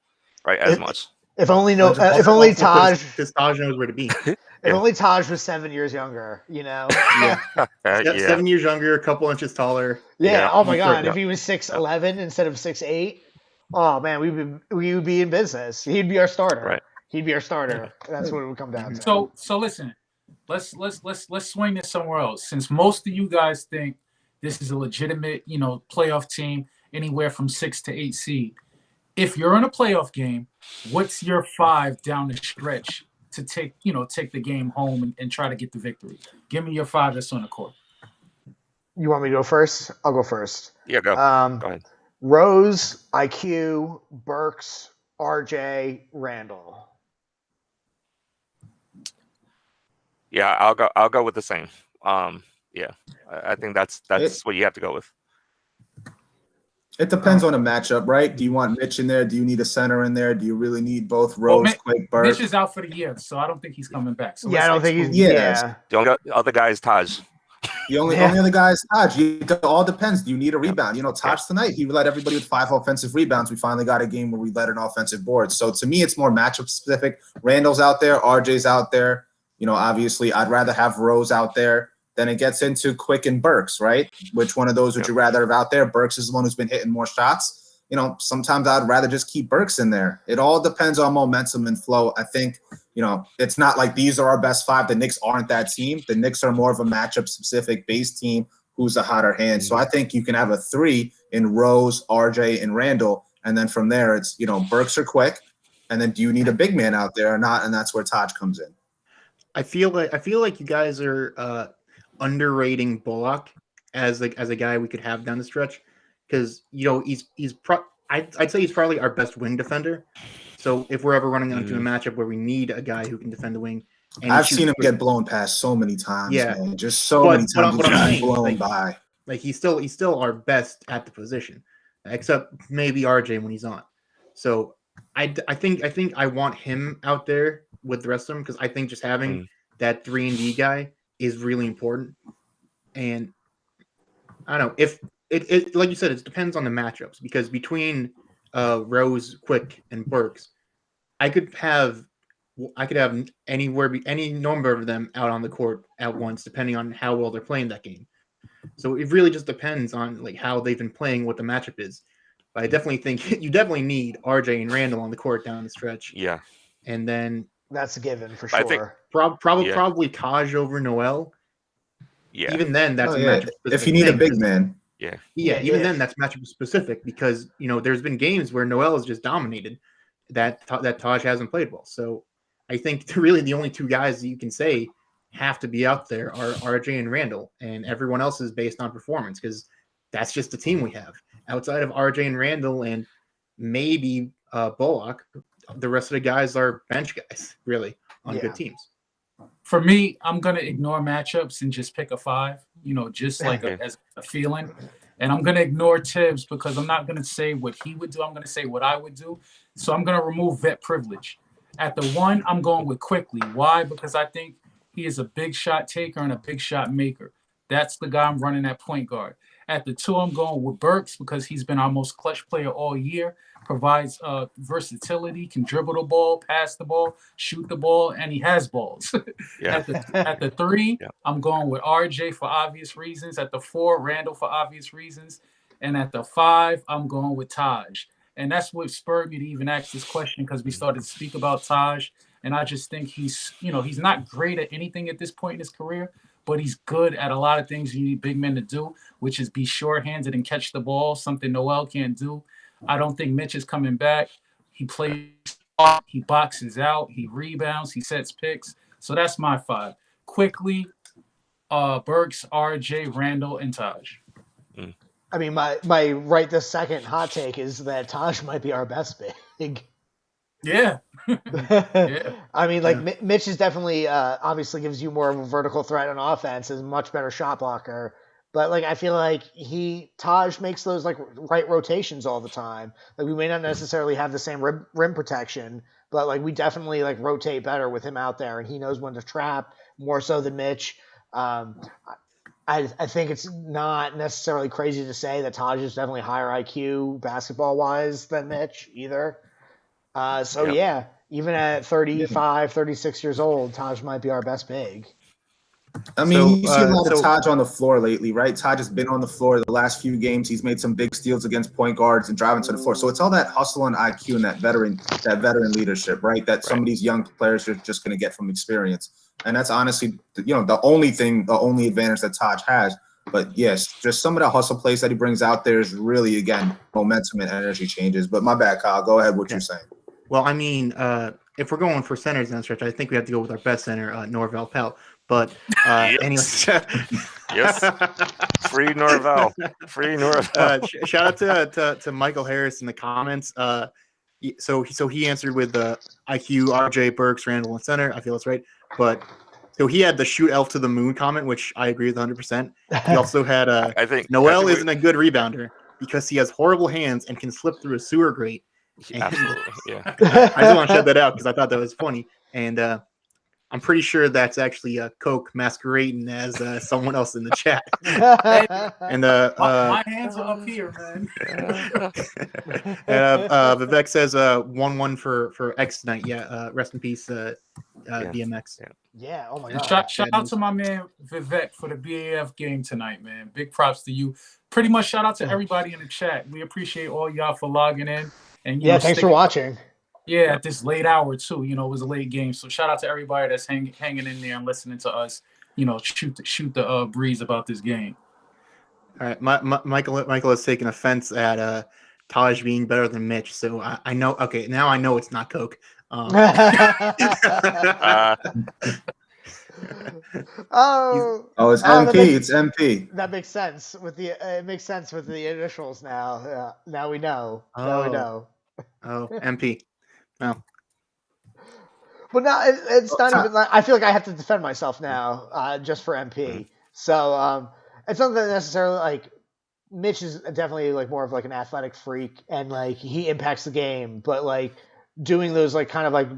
right as much. If only Taj, because Taj knows where to be. If only Taj was 7 years younger, Yeah. 7 years younger, a couple inches taller. Yeah. Oh my God, if he was 6'11" instead of 6'8", oh man, we would be in business. He'd be our starter. Right. He'd be our starter. That's what it would come down to. So listen. Let's swing this somewhere else. Since most of you guys think this is a legitimate, playoff team, anywhere from 6 to 8 seed. If you're in a playoff game, what's your 5 down the stretch to take the game home and try to get the victory? Give me your 5 that's on the court. You want me to go first? I'll go first. Yeah, go. Go ahead. Rose, IQ, Burks, RJ, Randle. Yeah, I'll go with the same. Yeah, I think that's what you have to go with. It depends on the matchup, right? Do you want Mitch in there? Do you need a center in there? Do you really need both Rose, Quick, Burks? Mitch is out for the year, so I don't think he's coming back. So I don't think he's. Yeah. The only other guy is Taj. The only other guy is Taj. It all depends. Do you need a rebound? Taj tonight, he led everybody with 5 offensive rebounds. We finally got a game where we led an offensive board. So to me, it's more matchup specific. Randall's out there. RJ's out there. Obviously, I'd rather have Rose out there. Then it gets into Quick and Burks, right? Which one of those would you rather have out there? Burks is the one who's been hitting more shots. Sometimes I'd rather just keep Burks in there. It all depends on momentum and flow. I think, it's not like these are our best 5. The Knicks aren't that team. The Knicks are more of a matchup-specific base team who's a hotter hand. So I think you can have a 3 in Rose, RJ, and Randle. And then from there, it's, Burks or Quick. And then do you need a big man out there or not? And that's where Taj comes in. I feel like you guys are underrating Bullock as a guy we could have down the stretch, because I'd say he's probably our best wing defender. So if we're ever running into a matchup where we need a guy who can defend the wing, and I've seen him get blown past so many times. Man. Just so many times he's been blown by. Like he's still our best at the position, except maybe RJ when he's on. So I think I want him out there with the rest of them, because I think just having that 3-and-D guy is really important. And I don't know if it like you said, it depends on the matchups, because between Rose, Quick, and Burks, I could have any number of them out on the court at once, depending on how well they're playing that game. So it really just depends on like how they've been playing, what the matchup is. But I definitely think you definitely need RJ and Randle on the court down the stretch. Yeah. And then That's a given for I think- sure. probably Taj over Noel. Yeah. Even then, that's a matchup specific. If you need a big man. Even then, that's matchup specific because there's been games where Noel has just dominated that Taj hasn't played well. So I think really the only two guys that you can say have to be out there are RJ and Randle, and everyone else is based on performance because that's just the team we have. Outside of RJ and Randle and maybe Bullock, the rest of the guys are bench guys, really, on good teams. For me, I'm going to ignore matchups and just pick a 5, just like as a feeling. And I'm going to ignore Tibbs because I'm not going to say what he would do. I'm going to say what I would do. So I'm going to remove vet privilege. At the 1, I'm going with Quickly. Why? Because I think he is a big shot taker and a big shot maker. That's the guy I'm running at point guard. At the 2, I'm going with Burks because he's been our most clutch player all year. Provides versatility, can dribble the ball, pass the ball, shoot the ball, and he has balls. At the 3, I'm going with RJ for obvious reasons. At the 4, Randle for obvious reasons. And at the 5, I'm going with Taj. And that's what spurred me to even ask this question because we started to speak about Taj. And I just think he's not great at anything at this point in his career, but he's good at a lot of things you need big men to do, which is be short-handed and catch the ball, something Noel can't do. I don't think Mitch is coming back. He plays, he boxes out, he rebounds, he sets picks. So that's my 5. Quickly, Burks, RJ, Randle, and Taj. I mean, my right this second hot take is that Taj might be our best big. Yeah. I mean, like Mitch is definitely obviously gives you more of a vertical threat on offense, is a much better shot blocker. But like I feel like Taj makes those like right rotations all the time. Like we may not necessarily have the same rim protection, but like we definitely like rotate better with him out there, and he knows when to trap more so than Mitch. I think it's not necessarily crazy to say that Taj is definitely higher IQ basketball wise than Mitch either. Even at 35, 36 years old, Taj might be our best big. I mean, you see a lot of Taj on the floor lately, right? Taj has been on the floor the last few games. He's made some big steals against point guards and driving to the floor. So it's all that hustle and IQ and that veteran leadership, right? That some of these young players are just going to get from experience. And that's honestly, the only advantage that Taj has. But yes, just some of the hustle plays that he brings out there is really, again, momentum and energy changes. But my bad, Kyle. Go ahead. What you're saying. Well, I mean, if we're going for centers down the stretch, I think we have to go with our best center, Norvell Pell. But anyways, yes, free Norvell. Shout out to Michael Harris in the comments. So he answered with the IQ, RJ, Burks, Randle, and center. I feel that's right. But so he had the shoot elf to the moon comment, which I agree with 100%. He also had Noel isn't a good rebounder because he has horrible hands and can slip through a sewer grate. Absolutely, yeah. I just want to shed that out because I thought that was funny. And I'm pretty sure that's actually Coke masquerading as someone else in the chat. And my hands are up here, man. Vivek says 1-1 for X tonight. Yeah, rest in peace, BMX. Yeah, oh my god. Shout out to my man Vivek for the BAF game tonight, man. Big props to you. Pretty much shout out to everybody in the chat. We appreciate all y'all for logging in. And thanks for watching. Yeah, at this late hour too. It was a late game, so shout out to everybody that's hanging in there and listening to us. Shoot the breeze about this game. All right, Michael has taken offense at Taj being better than Mitch, so I know. Okay, now I know it's not Coke. It's MP. It's MP. That makes sense it makes sense with the initials now. Now we know. Now we know. Oh, MP. Oh. But no, it's not even. I feel like I have to defend myself now, just for MP. So it's not that necessarily like Mitch is definitely like more of like an athletic freak, and like he impacts the game. But like doing those like kind of like,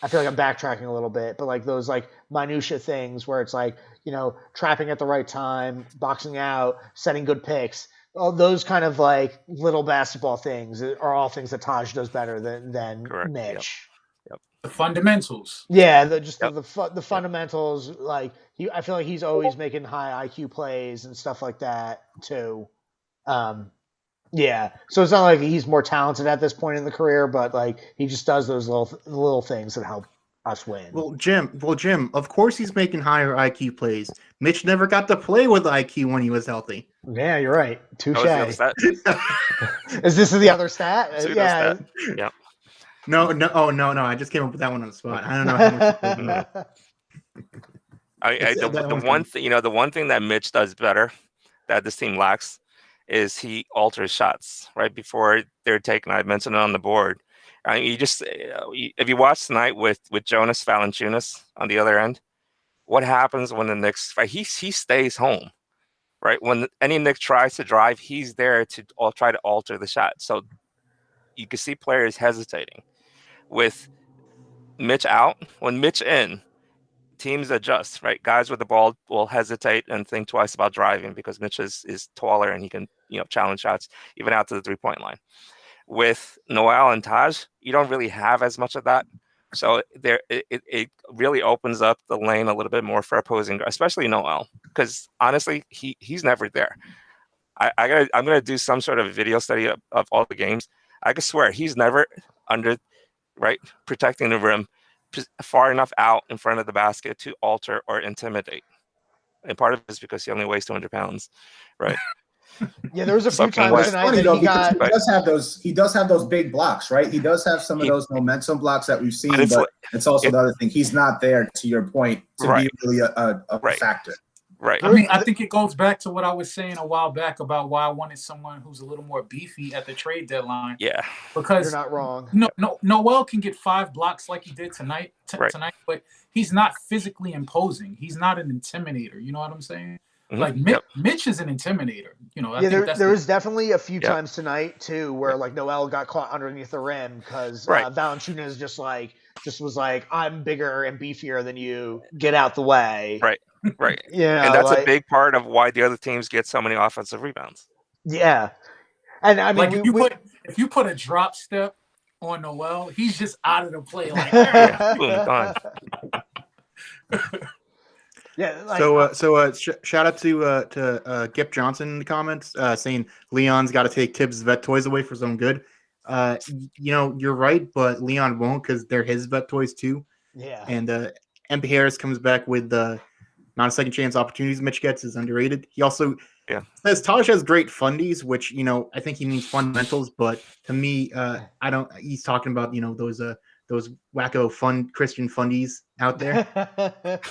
I feel like I'm backtracking a little bit, but like those like minutia things where it's like trapping at the right time, boxing out, setting good picks. all those kind of like little basketball things are all things that Taj does better than Correct. Mitch. The fundamentals. Yeah, Yep. the fundamentals. Like I feel like he's always making high IQ plays and stuff like that too. Yeah, so it's not like he's more talented at this point in the career, but like he just does those little things that help us win. Well, Jim, of course he's making higher IQ plays. Mitch never got to play with IQ when he was healthy. Yeah, you're right. Touche. That was the other stat. Is this the other stat? Pseudo Yeah. stat. Yep. No. I just came up with that one on the spot. I don't know how much. He played. The one thing that Mitch does better that this team lacks is he alters shots right before they're taken. I mentioned it on the board. You just if you watch tonight with Jonas Valanciunas on the other end, what happens when the Knicks fight? He stays home, right? When any Knicks tries to drive, he's there to try to alter the shot. So you can see players hesitating. With Mitch out, when Mitch in, teams adjust, right? Guys with the ball will hesitate and think twice about driving because Mitch is taller and he can challenge shots even out to the 3-point line. With Noel and Taj, you don't really have as much of that. So it really opens up the lane a little bit more for opposing, especially Noel, because honestly, he's never there. I'm gonna do some sort of video study of all the games. I can swear he's never under, right, protecting the rim far enough out in front of the basket to alter or intimidate. And part of it is because he only weighs 200 pounds, right? Yeah, there was a few times tonight that he got. He does have those big blocks, right? He does have some of those momentum blocks that we've seen, but it's also the other thing. He's not there, to your point, to be really a factor. Right. I mean, I think it goes back to what I was saying a while back about why I wanted someone who's a little more beefy at the trade deadline. Yeah. Because you're not wrong. Noel can get 5 blocks like he did tonight, but he's not physically imposing. He's not an intimidator. You know what I'm saying? Mm-hmm. Like Mitch is an intimidator. I think there was definitely a few times tonight too where like Noel got caught underneath the rim because Valanciunas just was like, I'm bigger and beefier than you. Get out the way. Right. And that's a big part of why the other teams get so many offensive rebounds. Yeah. And I mean, if you put a drop step on Noel, he's just out of the play. Like, boom, gone. Yeah. Shout out to Gip Johnson in the comments saying Leon's got to take Tibbs' vet toys away for his own good. You're right, but Leon won't because they're his vet toys too. Yeah. And MP Harris comes back with the amount of second chance opportunities Mitch gets is underrated. He also says Taj has great fundies, which I think he means fundamentals, but to me, I don't. He's talking about those wacko fun Christian fundies out there.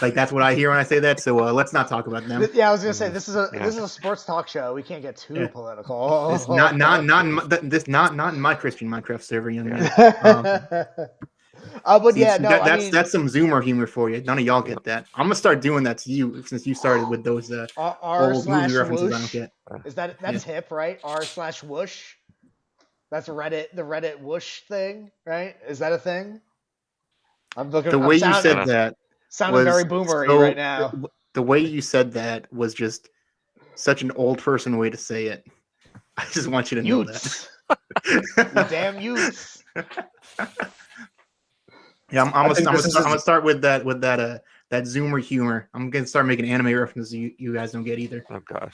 Like that's what I hear when I say that. So let's not talk about them. Yeah, I was gonna say this is a sports talk show. We can't get too political. It's not in my Christian Minecraft server, young man. But that's some Zoomer humor for you. None of y'all get that. I'm gonna start doing that to you since you started with those old movie references. I don't get. Is that's hip, right? r/whoosh. That's the Reddit whoosh thing, right? Is that a thing? I'm looking. The way you said that sounded very boomery right now. The way you said that was just such an old person way to say it. I just want you to know that. You damn youths. Yeah, I'm gonna start with that Zoomer humor. I'm gonna start making anime references you guys don't get either. Oh God.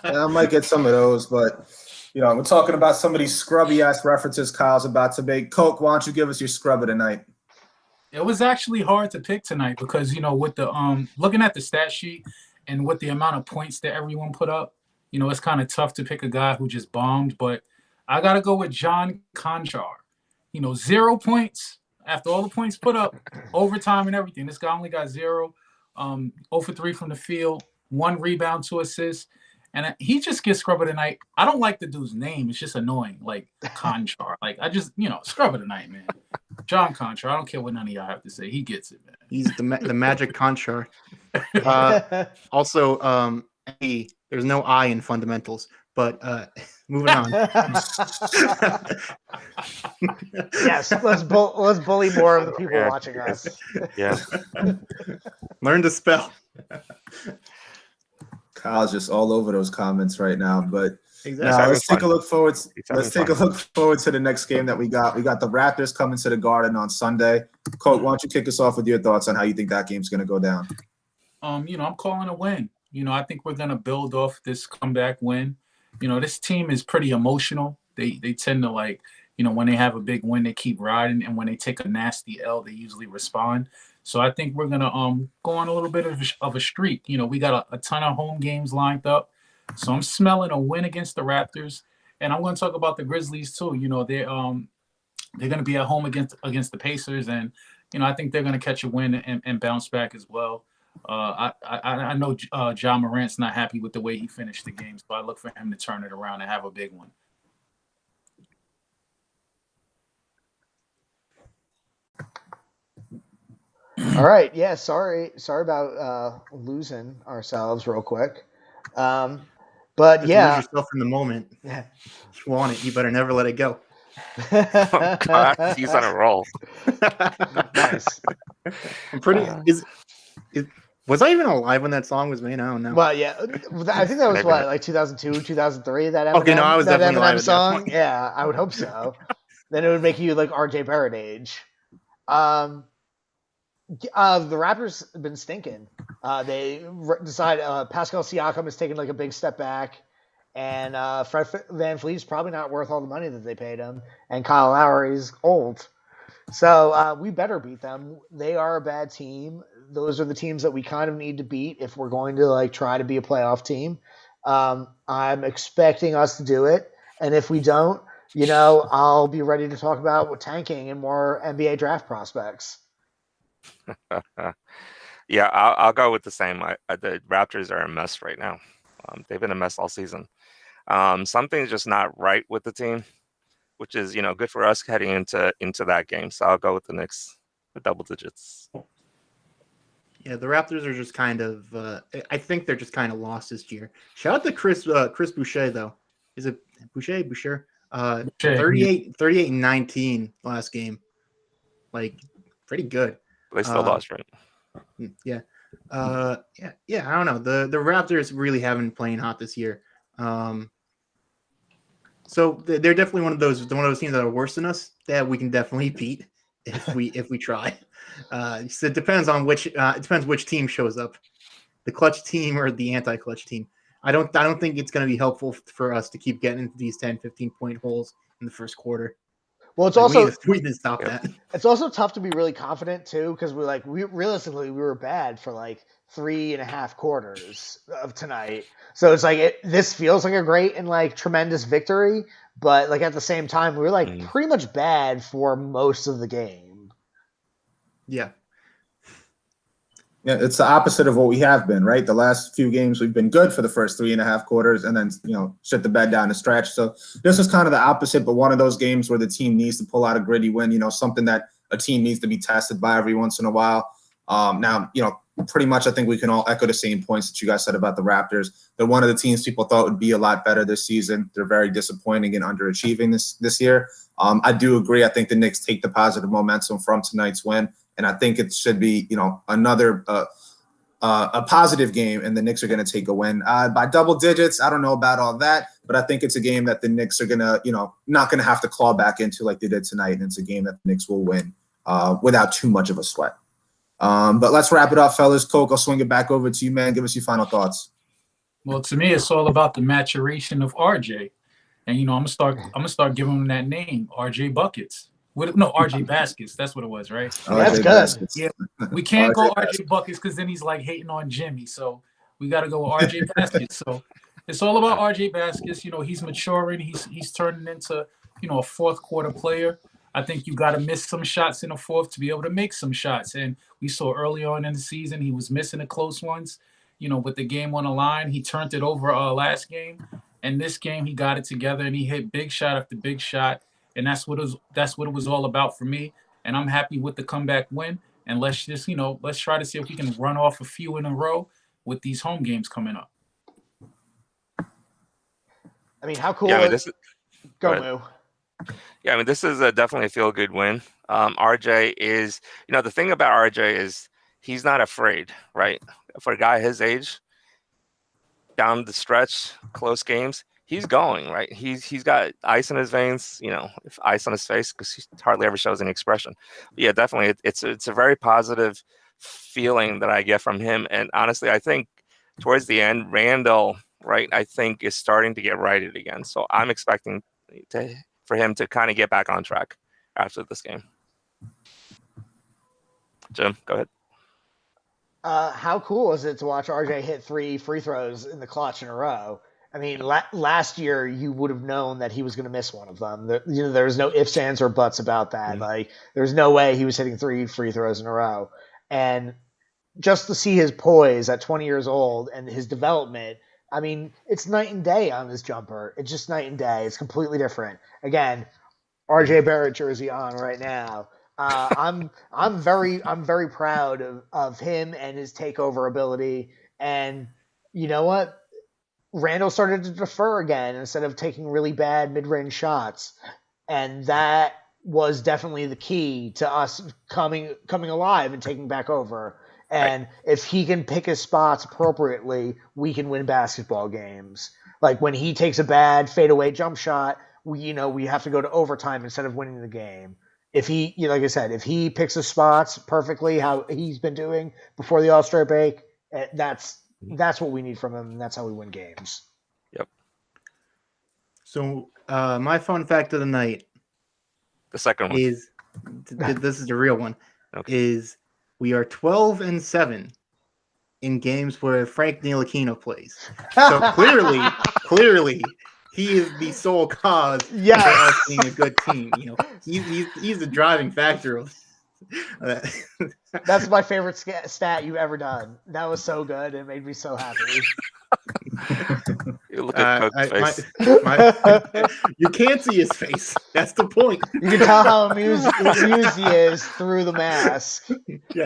I might get some of those, but we're talking about some of these scrubby ass references Kyle's about to make. Coke, why don't you give us your scrubber tonight? It was actually hard to pick tonight because with the looking at the stat sheet and with the amount of points that everyone put up, it's kind of tough to pick a guy who just bombed. But I gotta go with John Conchar. 0 points after all the points put up, overtime and everything. This guy only got 0, 0 for 3 from the field, 1 rebound, 2 assists. And he just gets scrubber tonight. I don't like the dude's name. It's just annoying. Like Conchar. Like I just, scrubber tonight, man. John Conchar. I don't care what none of y'all have to say. He gets it, man. He's the magic Conchar. Also, there's no I in fundamentals. But moving on. Yes, let's bully more of the people watching us. Yeah. Learn to spell. Kyle's just all over those comments right now, but Exactly. Now having let's take fun. a look forward. He's having Let's take a fun. look forward to the next game that we got. We got the Raptors coming to the Garden on Sunday. Colt, why don't you kick us off with your thoughts on how you think that game's going to go down? I'm calling a win. I think we're gonna build off this comeback win. This team is pretty emotional. They tend to when they have a big win, they keep riding, and when they take a nasty L, they usually respond. So I think we're gonna go on a little bit of a streak. We got a ton of home games lined up, so I'm smelling a win against the Raptors, and I'm going to talk about the Grizzlies too. They're going to be at home against the Pacers, and I think they're going to catch a win and bounce back as well. I know Ja Morant's not happy with the way he finished the game, so I look for him to turn it around and have a big one. All right. Yeah. Sorry about losing ourselves real quick. But Just lose yeah. yourself in the moment. Yeah. You want it, you better never let it go. Oh, God, he's on a roll. Nice. I'm pretty. Was I even alive when that song was made? I don't know. Well, yeah, I think that was Maybe what, not. like 2002, 2003. That Eminem, Okay, no, I was that definitely alive Eminem at that song. point. Yeah, I would hope so. Then it would make you like RJ Barrett age. The Raptors have been stinking. They decide Pascal Siakam is taking like a big step back, and Fred VanVleet's probably not worth all the money that they paid him, and Kyle Lowry's old. So we better beat them. They are a bad team. Those are the teams that we kind of need to beat if we're going to like try to be a playoff team. I'm expecting us to do it, and if we don't, I'll be ready to talk about tanking and more NBA draft prospects. Yeah, I'll go with the same. The Raptors are a mess right now. They've been a mess all season. Something's just not right with the team, which is good for us heading into that game. So I'll go with the Knicks for double digits. Yeah, the Raptors are just kind of. I think they're just kind of lost this year. Shout out to Chris Boucher though. Is it Boucher? Boucher. 38-19 last game. Like pretty good. They still lost, right? Yeah. I don't know. The Raptors really haven't been playing hot this year. So they're definitely one of those teams that are worse than us that we can definitely beat if we try. So it depends on which team shows up, the clutch team or the anti-clutch team. I don't think it's going to be helpful for us to keep getting into these 10, 15-point holes in the first quarter. Well, it's we need to stop Yep. that. It's also tough to be really confident too, because realistically we were bad for like 3.5 quarters of tonight. So it's like this feels like a great and like tremendous victory, but like at the same time we were like pretty much bad for most of the game. Yeah. Yeah, it's the opposite of what we have been, right? The last few games we've been good for the first 3.5 quarters, and then shut the bed down the stretch. So this is kind of the opposite, but one of those games where the team needs to pull out a gritty win. Something that a team needs to be tested by every once in a while. Now, pretty much I think we can all echo the same points that you guys said about the Raptors. They're one of the teams people thought would be a lot better this season. They're very disappointing and underachieving this year. I do agree. I think the Knicks take the positive momentum from tonight's win. And I think it should be, another a positive game, and the Knicks are going to take a win by double digits. I don't know about all that, but I think it's a game that the Knicks are going to, not going to have to claw back into like they did tonight. And it's a game that the Knicks will win without too much of a sweat. But let's wrap it up, fellas. Coke, I'll swing it back over to you, man. Give us your final thoughts. Well, to me, it's all about the maturation of RJ, and I'm gonna start giving him that name, RJ Buckets. RJ Baskets. That's what it was, right? That's good. Baskets. Yeah, we can't go RJ RJ Buckets because then he's like hating on Jimmy. So we got to go with RJ Baskets. So it's all about RJ Baskets. He's maturing. He's turning into a fourth quarter player. I think you got to miss some shots in the fourth to be able to make some shots. And we saw early on in the season he was missing the close ones. With the game on the line, he turned it over last game, and this game he got it together and he hit big shot after big shot. And that's what it was all about for me. And I'm happy with the comeback win. And let's just, let's try to see if we can run off a few in a row with these home games coming up. I mean, how cool? Yeah, Go, Moo. Yeah, this is definitely a feel-good win. RJ is, the thing about RJ is he's not afraid, right? For a guy his age, down the stretch, close games, he's going, right. He's got ice in his veins, ice on his face, because he hardly ever shows any expression. But yeah, definitely, it's a very positive feeling that I get from him. And honestly, I think towards the end, Randle, right, I think is starting to get righted again. So I'm expecting for him to kind of get back on track after this game. Jim, go ahead. How cool is it to watch RJ hit 3 free throws in the clutch in a row? I mean, last year you would have known that he was going to miss one of them. There was no ifs, ands, or buts about that. Mm-hmm. Like, there's no way he was hitting 3 free throws in a row. And just to see his poise at 20 years old and his development, I mean, it's night and day on this jumper. It's just night and day. It's completely different. Again, RJ Barrett jersey on right now. I'm very proud of him and his takeover ability. And you know what? Randle started to defer again instead of taking really bad mid-range shots. And that was definitely the key to us coming alive and taking back over. And if he can pick his spots appropriately, we can win basketball games. Like when he takes a bad fadeaway jump shot, we have to go to overtime instead of winning the game. If he, like I said, if he picks his spots perfectly, how he's been doing before the All-Star break, that's what we need from him, and that's how we win games. Yep. So my fun fact of the night, the second one, is this is the real one. Okay. Is we are 12-7 in games where Frank Ntilikina plays. So clearly, he is the sole cause of us being a good team. He's the driving factor of that. That's my favorite stat you've ever done. That was so good. It made me so happy. You look at Cook's face. You can't see his face. That's the point. You can tell how amused he is through the mask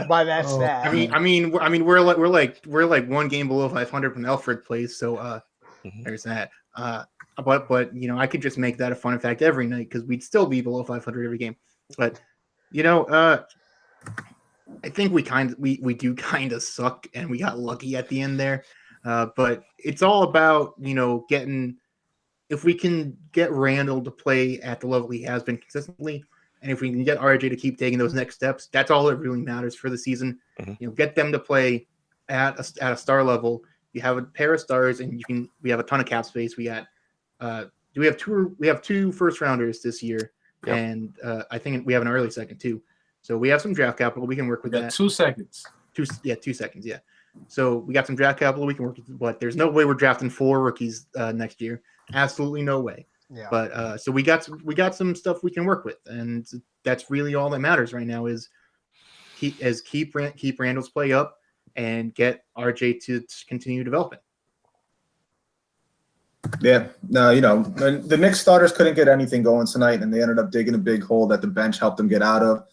by that stat. I mean, we're like one game below 500 when Alfred plays. So there's that. But I could just make that a fun fact every night because we'd still be below 500 every game. But I think we do kind of suck and we got lucky at the end there. But it's all about, getting, if we can get Randle to play at the level he has been consistently, and if we can get RJ to keep taking those next steps, that's all that really matters for the season. Mm-hmm. Get them to play at a star level. You have a pair of stars, and we have a ton of cap space. We have two first rounders this year, and I think we have an early second too. So we have some draft capital. We can work with that. 2 seconds. 2 seconds. Yeah. So we got some draft capital we can work with, but there's no way we're drafting 4 rookies next year. Absolutely no way. Yeah. But so we got some stuff we can work with, and that's really all that matters right now is keep Randle's play up and get RJ to continue developing. Yeah, no, the Knicks starters couldn't get anything going tonight, and they ended up digging a big hole that the bench helped them get out of.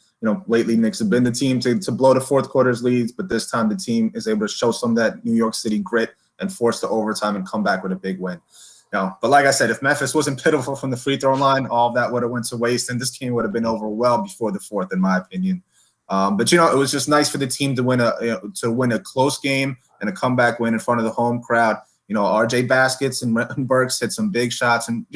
Lately Knicks have been the team to blow the fourth quarter's leads, but this time the team is able to show some of that New York City grit and force the overtime and come back with a big win. But like I said, if Memphis wasn't pitiful from the free throw line, all of that would have went to waste, and this game would have been over well before the fourth, in my opinion. But it was just nice for the team to win a close game and a comeback win in front of the home crowd. RJ Baskets and Burks hit some big shots, and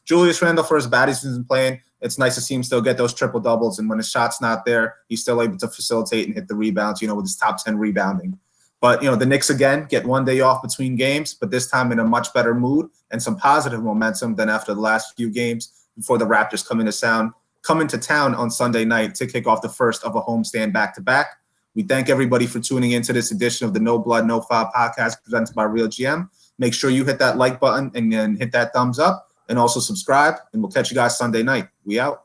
Julius Randle, for as bad as he's been playing, it's nice to see him still get those triple doubles. And when his shot's not there, he's still able to facilitate and hit the rebounds. With his top 10 rebounding. But the Knicks again get one day off between games, but this time in a much better mood and some positive momentum than after the last few games before the Raptors come into town on Sunday night to kick off the first of a homestand back-to-back. We thank everybody for tuning into this edition of the No Blood, No Foul podcast presented by Real GM. Make sure you hit that like button and then hit that thumbs up and also subscribe, and we'll catch you guys Sunday night. We out.